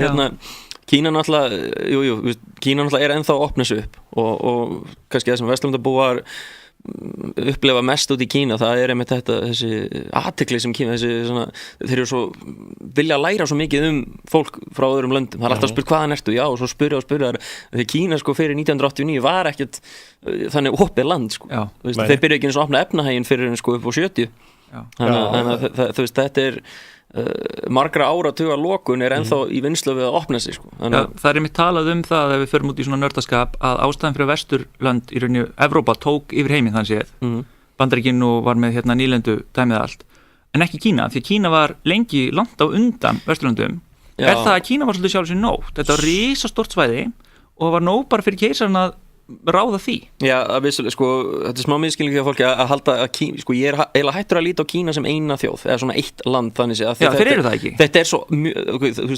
Kína náttúrulega Kína náttúrulega er ennþá að opna sig upp og kannski það sem vesturlandabúar upplefa mest út í Kína það er einmitt þessi athygli sem Kína þeir eru svo vilja læra svo mikið fólk frá öðrum löndum það er alltaf að spyrja hvaðan ertu og svo spyrja þegar Kína sko fyrir 1989 var ekkert þannig opið land sko. Þeir byrja ekki eins og opna efnahægin fyrir sko upp á 70 þannig að þetta er margra áratuga lokun er ennþá í vinnslu við að opna sig sko. Það er einmitt talað það ef við förum út í svona nördaskap að ástæðan fyrir Vesturlönd í rauninni Evrópa tók yfir heiminn þannig séð Bandaríkin og var með nýlendu dæmið allt en ekki Kína því að Kína var lengi langt á undan Vesturlöndum það að Kína var svolítið sjálf sér nóg þetta var risastórt svæði og var nóg bara fyrir keisarinn að ráða því vissulega, sko, þetta er smá miskilning fyrir fólki að halda að Kína, sko, ég er eiginlega hættur að líta á Kína sem eina þjóð eða svona eitt land þannig að þeir eru það ekki þetta er svo,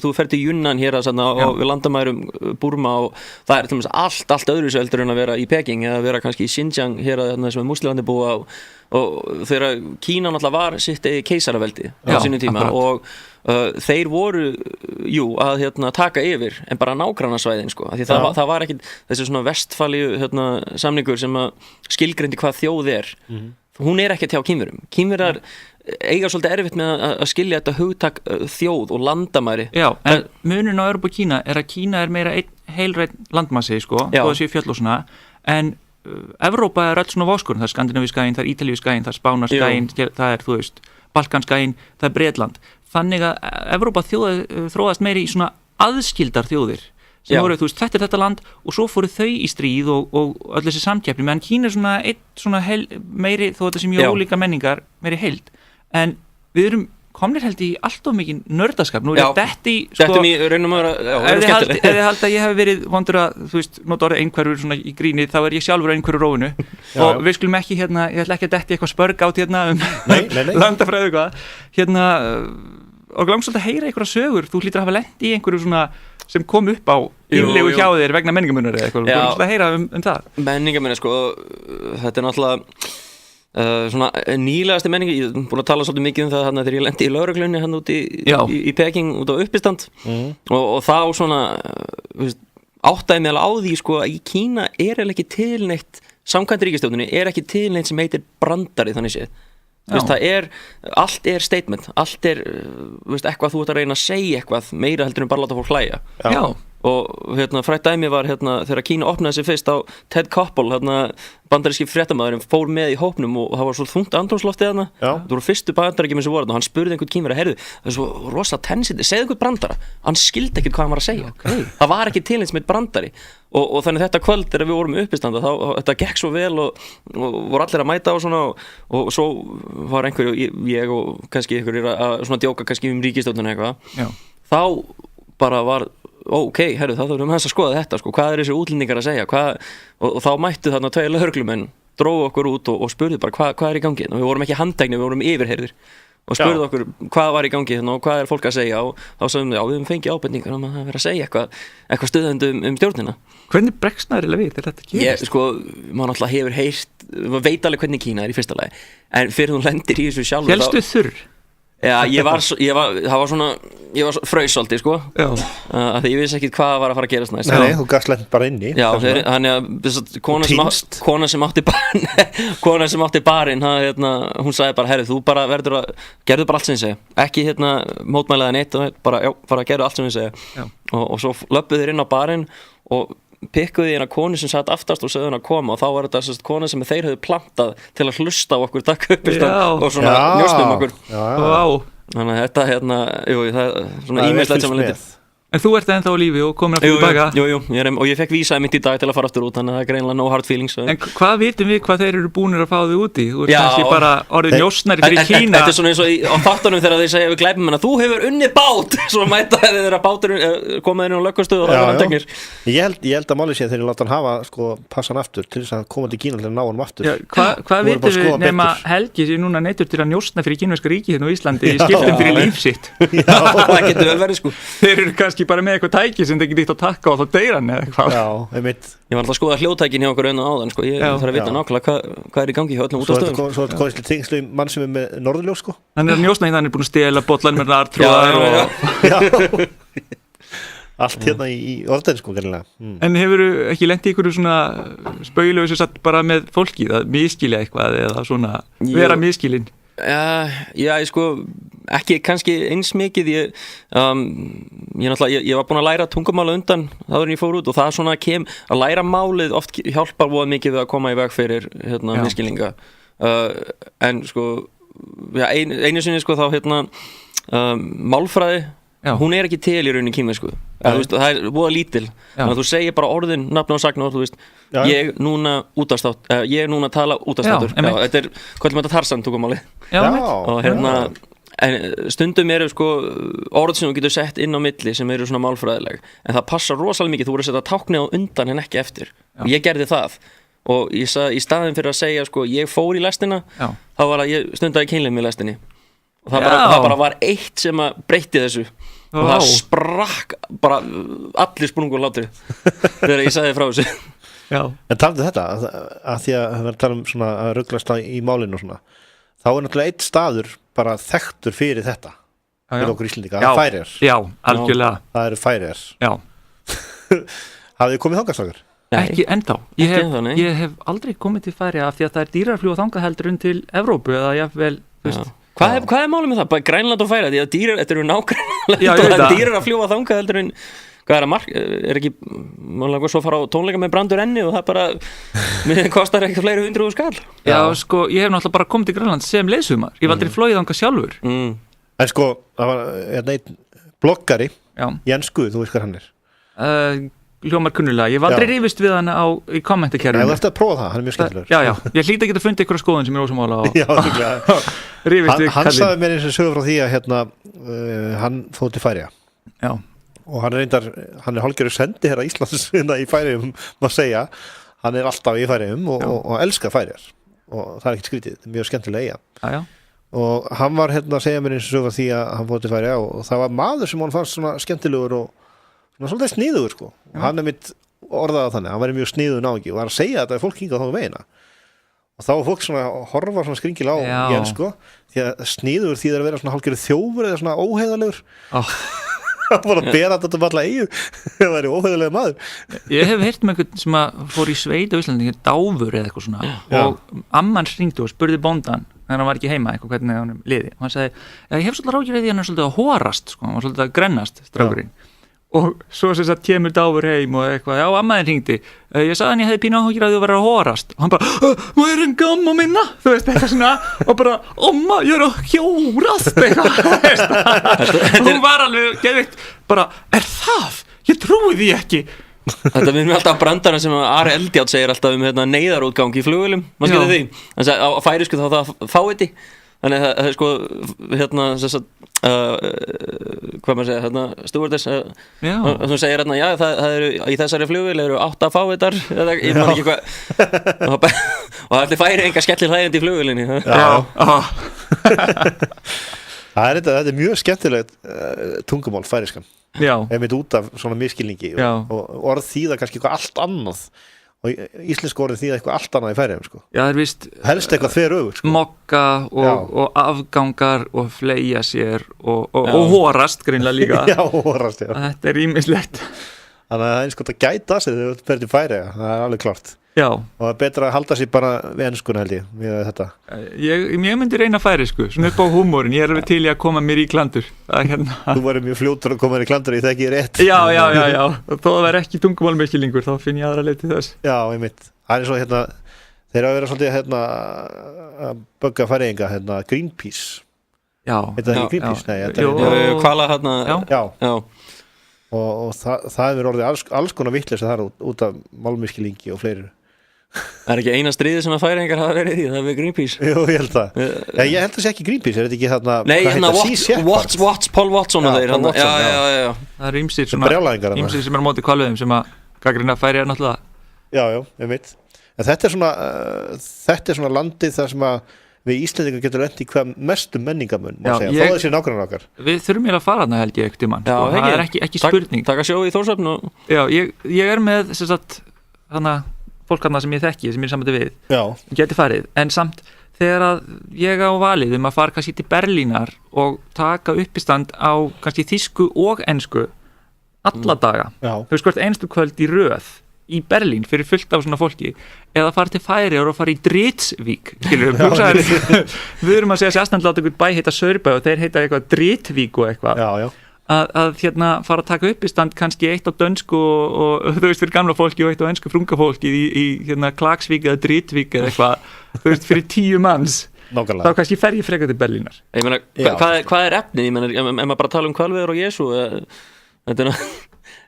þú fer til Yunnan hér á við landamærum Burma og það er til dæmis allt öðruvísi heldur en að vera í Peking eða vera kannski í Xinjiang hér sem er múslimandi búa og þegar Kína náttúrulega var sitt keisaraveldi á sínum tíma og þeir voru að taka yfir en bara nágrannasvæðin sko. Því það var ekki þessi svona vestfalíu samningur sem að skilgreindi hvað þjóð er hún er ekki hjá Kínverjum Kínverjar eiga svolítið erfitt með að skilja þetta hugtak þjóð og landamæri en munurinn á Evrópu og Kína er að Kína er meira heilræn landmassi sko, þó að séu fjöll og svona en Evrópa er öll svona váskurinn, það er skandinavískæin, það er ítalíuskæin, það er spánarskæin það er, þú veist, balkanskæin það er Bretland, þannig að Evrópa þróast meiri í svona aðskildar þjóðir sem voru, þú veist, þetta er þetta land og svo fóru þau í stríð og öll þessi samkeppni, meðan Kína er svona meiri, þó þetta sem ólíka menningar meiri heild, en við erum komnir held í alltof mikið nördaskap nú er þetta í sko ef þið hald að ég hef verið vondur að þú veist, nota orðið einhverjur svona í gríni þá er ég sjálfur á einhverju róinu og við skulum ekki ég ætla ekki að detti eitthvað spörg át landafræðu eitthvað og langt svolítið að heyra einhverja sögur þú hlýtur að hafa lent í einhverju svona sem kom upp á ínlegu hjá þér vegna menningamunur eða eitthvað, þú að heyra það menningamunur sko, þetta er náttúrulega svona nýlegasti menningi ég er búin að tala svolítið mikið það þegar ég lendi í lögreglunni hann út í Peking út á uppistand og þá svona áttaði mig alveg á því sko að í Kína er ekki til neitt samkvæmt ríkisstjórninni er ekki til neitt sem heitir brandari þannig séð Veist, allt statement, allt veist, eitthvað þú ert að reyna að segja eitthvað meira heldur en bara láta fólk hlæja. Já. Og frægt dæmi var þegar Kína opnaði sig fyrst á Ted Koppel, bandaríski fréttamaðurinn fór með í hópnum og það var svo þungt andrúmsloftið þarna. Það voru fyrstu bandaríkjum sem voru og hann spurði einhvern Kínverja, heyrðu, það svo rosa tensiti, segðu einhvern brandara, hann skildi ekkert hvað hann var að segja. Það var ekki til eins með brandari og þannig þetta kvöld þegar við vorum í uppistanda þá þetta gekk svo vel og voru allir að mæta og svona og svo var einhver, ég og kannski einhver að svona djóka kannski ríkisstjórnina eitthvað. Þá bara var ok, herru, þá þurfum við að skoða þetta sko, hvað þessi útlendingar að segja og þá mættu þarna 2 lögreglumenn dróðu okkur út og spurðu bara hvað í gangi og við vorum ekki handteknir, við vorum yfirheyrðir og spurðu okkur hvað var í gangi og hvað fólk að segja og þá sagðum við, við höfum fengið ábendingar að vera að segja eitthvað stuðandi stjórnina. Hvernig bregst maður eiginlega við þetta gerist? Sko, maður náttúrulega hefur heyrt, maður veit alveg hvernig Kína í fyrsta lagi en fyrir þú lendir í þessu sjálfur Hélstu þurr? Já, ég var frauðsóldi sko að því ég vissi ekki hvað var að fara að gerast næst. Nei, þú gafst lent bara inni. Já, þannig að kona sem átti barinn hún sagði bara, herri, þú bara gerðu bara allt sem ég segja, ekki mótmælaði neitt og bara gerðu allt sem ég segja og svo löppuðu þeir inn á barinn og pikkuði eina konu sem satt aftast og sögðu hann að koma og þá var þetta kona sem þeir höfðu plantað til að hlusta á okkur og svona njóstum okkur. Þannig að þetta það er svona ímislegt sem að liti. En þú ert ennþá á lífi og komin aftur tilbaka? Jú, og ég fekk vísaði mitt í dag til að fara aftur út, þannig að það er greinilega no hard feelings. En hvað vitum við hvað þeir eru búnir að fá þig úti? Þú ert kannski bara orðið njósnari fyrir Kína. Þetta er svona eins og á þáttunum þegar þeir segja við glæpamenn að þú hefur unnið bát, svo mæta þeirra báturinn komaði inn á löggastöð og það var handteknir. Ég held að málið sé þeir láta hann hafa passa hann aftur til þess að koma til Kína til að ná hann aftur. Hvað vitum við nema Helgi sem núna neyddur til að njósna fyrir kínverska ríki hérna á Íslandi í skiptum fyrir líf sitt? Það getur vel verið sko. Þeir eru kannski bara með eitthvað tæki sem þeir geta að takka og þá deyr hann eða eitthvað. Já, einmitt. Ég var alltaf að skoða hljóðtækin hjá okkur áðan sko. Ég þarf að vita nákvæmlega hvað er í gangi hjá öllum útastöðum. Svo er þetta komið tengslu mann sem með norðurljós sko. Hann er njósna hérna, hann er búin að stela bollan með nartrúðar og allt í orðin sko gerðilega. En hefurðu ekki lent í einhverju svona spauðilegu sem satt bara með fólkið að miskilja eitthvað eða svona vera miskilinn? Já, sko ekki kannski eins mikið ég var búin að læra tungumála undan áður en ég fór út og það svona að læra málið oft hjálpar voða mikið við að koma í veg fyrir miskilninga en sko einu sinni sko þá málfræði hún er ekki til í rauninni kínversku það er voða lítil þannig að þú segir bara orðin, nafn og sagn og þú veist ég núna tala útastáttur þetta er hvað þetta Tarzan tungumáli og en stundum eru sko orð sem þú getur sett inn á milli sem eru svona málfræðileg en það passar rosalega mikið, þú voru að setja táknið á undan en ekki eftir og ég gerði það og ég sagði í staðin fyrir að segja sko ég fór í lestina þá var að ég stundaði kynlíf með lestinni og það bara var eitt sem að breytti þessu og það sprakk bara allir sprungur látur þegar ég sagði frá þessu. En talandi þetta að því að það var að tala um svona að rugglast í málinu og svona þá er náttúrulega eitt staður bara þekktur fyrir þetta fyrir okkur Íslendinga, það er Færeyjar. Já, algjörlega. Það eru Færeyjar. Já. Hafið þið komið þangað strákar? Ekki ennþá. Ég hef aldrei komið til Færeyja af því að það er dýrara að fljúga þangað heldur en til Evrópu eða jafnvel, þú veist. Hvað er málið með það? Grænland og Færeyjar, því að þetta eru nágrannaland og það er dýrara að fljúga þangað heldur en hvað er ekki maður svo fara á tónleika með brandur enni og það bara mér kostar eitthvað fleiri 100.000 skall. Já, sko, ég hef náttúrulega bara komið til Grænland sem leiðsumar. Ég hef aldrei flogið þangað sjálfur. En sko, það var einn bloggari Jens Guð, þú veist hvað hann er? Hljómar kunnulega. Ég hef aldrei rifist við hann í kommentakerfinu. Ég ætti að prófa það, hann er mjög skemmtilegur. Já, ég hlýt að geta fundið einhverja skoðun sem er ósammála og rifist við. Hann sagði mér eins og sögur frá því að hann fór til Færeyja. Já. Og hann er hálfgerður sendi hér að Íslands í Færeyjum, maður segja. Hann er alltaf í Færeyjum og elskar Færeyjar. Og það er ekkert skrítið, það er mjög skemmtilega eiga. Já. Og hann var að segja mér eins og sögur frá því að hann fór til Færeyja og það var maður sem hann fannst svona skemmtilegur og svona svolítið sniðugur sko. Og hann mitt orðaði þannig, hann væri mjög sniðugur náungi og var að segja þetta að fólk hingað þá vegina. Og þá var fólk svona að horfa svona skringil á Jens sko, því að sniðugur þýðir að vera svona hálfgerður þjófur eða svona óheiðarlegur. Það var að bera þetta alla eigu það væri óheiðarlega maður. Ég hef heyrt með einhvern sem fór í sveit á Íslandi, dáfur eða eitthvað svona og amman hringdi og spurði bóndan þegar hann var ekki heima eitthvað hvernig hann liði og hann sagði, ég hef svolítið rákir því hann svolítið að horast sko, hann var svolítið að grennast strákurinn og svo sem sagt kemur Dáfur heim og eitthvað, já, ammaðin hringdi ég sagði hann ég hefði pínu áhyggjur að þú verið að horast og hann bara, maður er gamma minna þú veist, eitthvað svona, og bara amma, ég er að hjórast eitthvað hún var alveg geðvikt, bara, það? Ég trúi því ekki Þetta minnum við alltaf brandana sem Ari Eldjátt segir alltaf neyðarútgang í flugvélum maður skilur því, þannig að á færisku þá það fáiði þannig að það er sko hvað maður segja stúardess sem segir já það eru í þessari flugvél eru 8 fáiðar eða ég man ekki hvað og allir færi enga skellir hlægjandi í flugvélinni Þetta er mjög skemmtilegt tungumál færiskan einmitt út af svona miskilningi og orð þýða kannski eitthvað allt annað og íslensku orðið þýða eitthvað allt annað í Færeyjum sko. Já, það er víst helst eitthvað þveröfugt sko. Mokka og afgangar og fleygja sér og horast greinlega líka Já, horast, já Þetta er ýmislegt Þannig að það er eins gott að gæta sig þegar þú fer til Færeyja, það er alveg klart Já Og það er betra að halda sig bara við enskuna held ég við þetta Ég myndi reyna færisku, svona upp á húmórin ég er alveg til í að koma mér í klandur Þú væri mjög fljótur að koma mér í klandur ég þekki rétt Já, þó það væri ekki tungumálmyrkilingur þá finn ég aðra leið til þess Já, einmitt, það er svo þeir hafa verið svolítið að bögga Færeyinga, Greenpeace Já Þetta er ekki Greenpeace, nei Hvala Já og það hefur orðið alls konar vitleysa þar út af málmyrkilingi og fleiri Það er ekki eina stríði sem að Færeyingar hafa verið í, það er við Greenpeace Jú, ég held að ég held að sé ekki Greenpeace, er þetta ekki þarna Nei, Paul Watson og þeir Já. Það er ýmsir sem er á móti hvalveiðum sem að gagnrýna Færeyjar náttúrulega Já, ég veit en þetta er svona landið þar sem að við Íslendingar getur lent í hvað mestum menningamun þó þessi nákvæmlega okkar Við þurfum að fara hana held ég ekkert mann það er ekki spurning Taka sjó í Þórshöfn Já, ég er með fólk hana sem ég þekki sem ég er samvætti við geti farið, en samt þegar að ég á valið að fara kannski til Berlínar og taka uppistand á kannski þýsku og ensku alla daga þú veist hvort einstu kvöld í röð í Berlín fyrir fullt af svona fólki eða fara til Færeyjar og fara í Dritsvík skilur við erum að segja sérstaklega láta einhvern bæ heita Sörbæ og þeir heita eitthvað Dritvík og eitthvað að fara að taka upp í stand kannski eitt á dönsku og þú veist fyrir gamla fólki og eitt á ensku frungafólki í Klagsvík eða Dritvík eða eitthvað þú veist fyrir 10 manns þá kannski fer ég frekar til Berlínar Ég meina, hvað er efnið? Ég meina, ef maður bara tala hvalveiðar og Jesú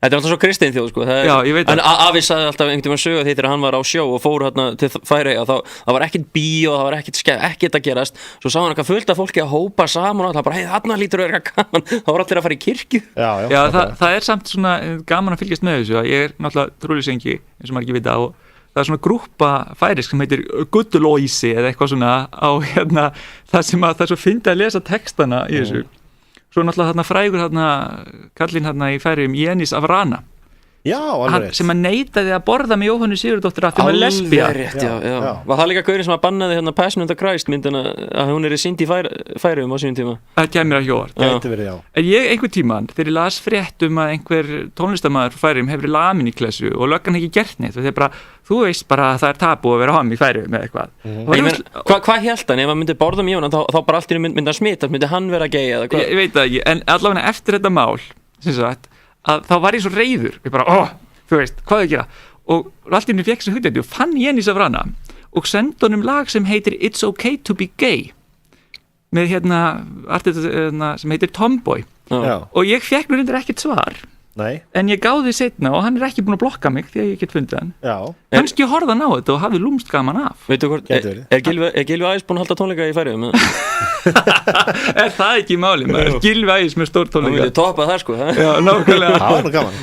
Þetta er alltaf svo kristin þjóð sko. Já, ég veit En Afi sagði alltaf einhvern veginn sögu þegar hann var á sjó og fór til Færeyja það var ekkert bíó, það var ekkert að gerast svo sá hann eitthvað fullt af fólki að hópa saman og það bara, þarna lítur að vera gaman þá var allir að fara í kirkju Já, það er samt svona gaman að fylgjast með þessu ég er náttúrulega trúlýsengi eins og maður ekki vita og það er svona grúppa færisk sem heitir Guddulóisi eða eitthvað svona á það sem að það er svo fyndið að lesa textana í þessu Svo náttúrulega frægur kallinn í Færeyjum Jenis Avrana sem að neitaði að borða með Jóhannu Sigurðardóttur að þeim var lesbía Var það líka gaurinn sem að bannaði Passion of the Christ myndina að hún sýnd í Færeyjum á sínum tíma Það kemur að hjóart En ég einhver tíman þegar ég las frétt að einhver tónlistarmaður frá Færeyjum hefur lamin í klessu og löggan ekki gert neitt og þeir bara þú veist bara að það er tabu að vera homm í Færeyjum með eitthvað Hvað hélt hann? Ef hann myndi borða með Jóhann þá bara allt í myndi hann smita myndi hann vera gay eða hvað? Ég veit það ekki, en allavega eftir þetta mál sem sagt að þá var ég svo reiður ég bara, þú veist, hvað er að gera og allt í henni fekk þessu hugdætti og fann Jenis Avrana og sendi honum lag sem heitir It's Okay to be Gay með artist sem heitir Tomboy og ég fekk nú reyndar ekkert svar en ég gáði setna og hann er ekki búin að blokka mig því að ég get fundið hann kannski horfði hann á þetta og hafði lúmst gaman af Veitu hvort, er Gylfi Ægis búin að halda tónleika í Færeyjum? Er það ekki máli maður? Gylfi Ægis með stór tónleika Þú myndi toppa það sko Já, nákvæmlega Það var nú gaman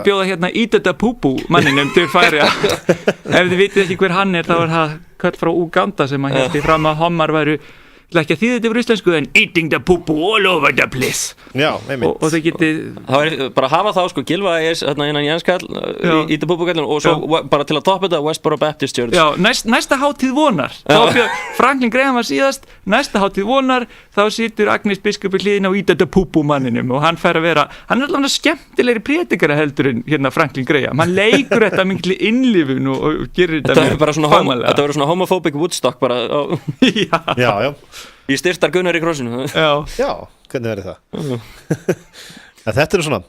Bjóða Ítata Púpú manninum til Færeyja Ef þið vitið ekki hver hann er þá er það kött frá Uganda sem að hérti fram að hommar væru ekki að þýða þetta yfir íslensku en eating the poo-poo all over the place. Já, einmitt. Og það geti það bara hafa þá sko Gylfa er þarna innan Jenskall í the poo-poo-kallinu og svo bara til að toppa þetta Westboro Baptist Church. Já, næsta hátíð vonar. Franklin Graham var síðast, næsta hátíð vonar, þá situr Agnes biskup í hliðina og eat the poo-poo manninum og hann fær að vera, hann allavega skemmtilegri prédikari heldur en hérna Franklin Graham. Hann leikur þetta miklu innlifun og gerir þetta fagmannlega. Þetta verður svona homophobic Woodstock bara Já. Í styrtar Gunnar í krossinu. Já, hvernig verður það? Þetta svona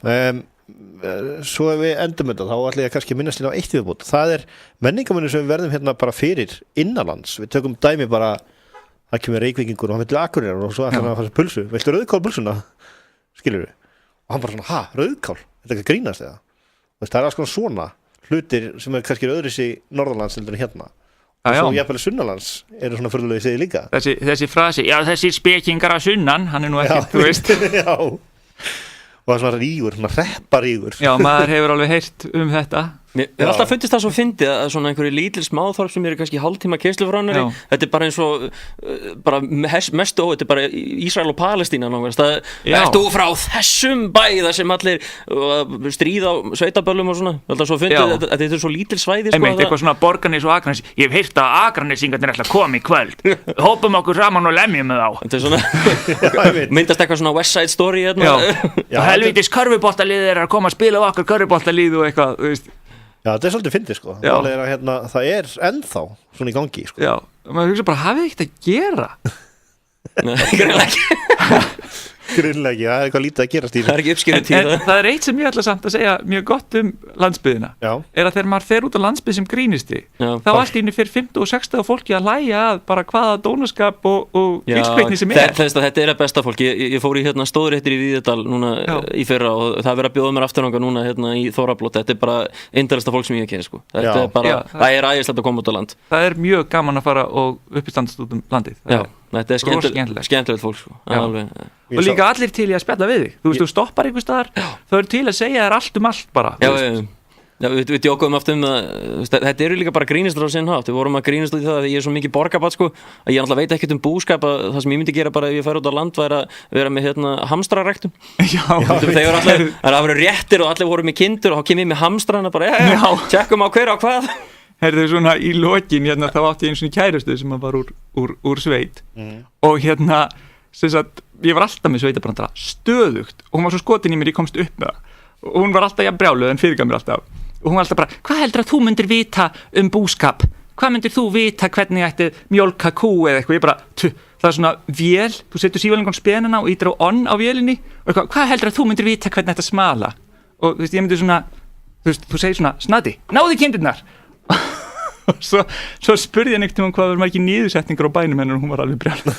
svo ef við endum þetta þá ætla ég kannski að minnast líka á eitt viðbútt. Það menningamunni sem við verðum hérna bara fyrir innanlands. Við tökum dæmi bara það kemur Reykvíkingur og hann vill Akureyrar og svo ætla hann að fara pulsu. Viltu rauðkál pulsuna? Skilur við? Og hann bara svona, rauðkál? Þetta ekki grínast eða? Það alls konar svona hlutir sem kannski öðris í Norðurlands heldur en hérna. Og svo jafnvel Sunnanlands eru svona furðulegi segið líka. Þessi frasi, já þessi spekingar af sunnan, hann nú ekki, þú veist. Já, og það svona rígur, svona repparígur. Já, maður hefur alveg heyrt þetta. Mér alltaf fundist það svo fyndið að svona einhverju lítil smáþorp sem eru kannski hálftíma keyrslu frá annarri, þetta bara eins og bara mestu þetta bara Ísrael og Palestína ertu frá þessum bæða sem allir stríð á sveitaböllum og svona, alltaf svo fyndið að þetta er svo lítil svæði einmitt, eitthvað svona Borgarnes og Akranes, ég hef heyrt að Akranesingarnir ætla að koma í kvöld hópum okkur saman og lemjum með þá þetta er svona, myndast eitthvað svona West Side Story helvítis körfuboltalið er að koma að spila á okkur körfuboltalið og eitthvað, þú veist. Já, þetta er svolítið fyndið sko. Það er ennþá svona í gangi sko. Já, maður hugsa bara, hafið ekkert að gera? Greinlega ekki. Greinlega ekki, það er eitthvað lítið að gera stíl. Það er ekki uppskýrið tíð. En það er eitt sem ég ætla samt að segja mjög gott landsbyggðina. Já. Er að þegar maður fer út á landsbyggð sem grínisti, þá allt í einu fyrir 50 og 60 fólki að hlæja að bara hvaða dónaskap og ilskveitni sem er. Þetta er að besta fólk. Ég fór í stóðréttir í Víðidal núna í fyrra og það verið að bjóða mér afturhanga núna í Þórablót. Þetta er bara indælasta fólk sem ég kynni sko. Þetta er bara, það er ægislegt að koma út á land. Það er mjög gaman að fara og uppistandast út landið. Þetta er skemmtilegt fólk sko. Og líka allir til í að spjalla við þig. Þú veist, þú stoppar einhvers staðar, þau eru til að segja þér allt um allt bara. Já, við djókuðum oft þetta eru líka bara grínistar á sinn hátt. Við vorum að grínast út í það að ég er svo mikið borgarbarn sko, að ég náttúrulega veit ekkert um búskap að það sem ég myndi gera bara ef ég færi út á land væri að vera með hamstraræktun. Það voru réttir og allir voru með kindur og þá kem ég með hamstrana bara, tjekkum á hver á hvað. Herðu svona í lokin þá átti ég einu svona kærustu sem var úr sveit og sem sagt, ég var alltaf með sveitabrandara stöðugt og hún var svo skotin í mér, ég komst upp með það og hún var alltaf jafn brjáluð en fyrirgaf mér alltaf og hún var alltaf bara, hvað heldur að þú myndir vita um búskap? Hvað myndir þú vita hvernig ég ætti mjólka kú eða eitthvað? Ég bara, það er svona vél, þú setur sívalingon spenuna og ítir á on á vélinni og eitthvað, hvað heldur að þú myndir vita hvernig þetta smala? Og þú veist, ég myndi svona, þú segir svona, snaddi, náðu kindurnar og svo spurði ég neitt hvað var ekki niðursetningar á bænum hennar og hún var alveg brjálað.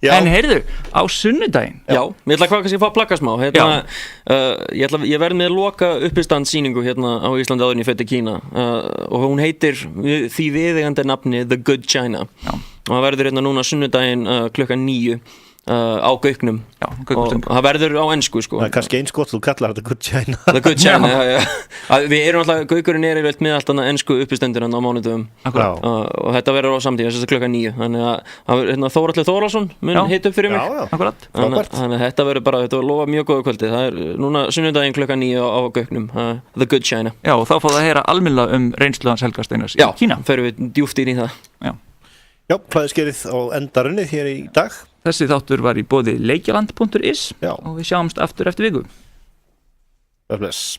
En heyrðu, á sunnudaginn Já, ég ætla kannski að fá að plagga smá ég verð með loka uppistandsýningu á Íslandi áður en ég fer til Kína og hún heitir því viðeigandi nafni The Good China og það verður núna sunnudaginn klukkan 9 á Gauknum og það verður á ensku sko. Það er kannski eins gott þú kallar þetta Good China. The Good China, Við erum alltaf, Gaukurinn er yfirleitt með alltaf ensku uppistendur á mánudöfum og þetta verður á samtíma, þess að klukkan 9 þannig að Þóraldur Þóraldsson mun hitta upp fyrir mig þannig að þetta verður bara, þetta lofa mjög góða kvöldi það er núna sunnudaginn klukkan 9 á Gauknum The Good China. Já, og þá fá það að heyra almennilega reynslu hans Helga Steinars í Kína. Já, förum við djúpt inn í það. Já, flæðiskerið á endarunnið hér í dag. Þessi þáttur var í boði leikjaland.is og við sjáumst aftur eftir viku. Bless.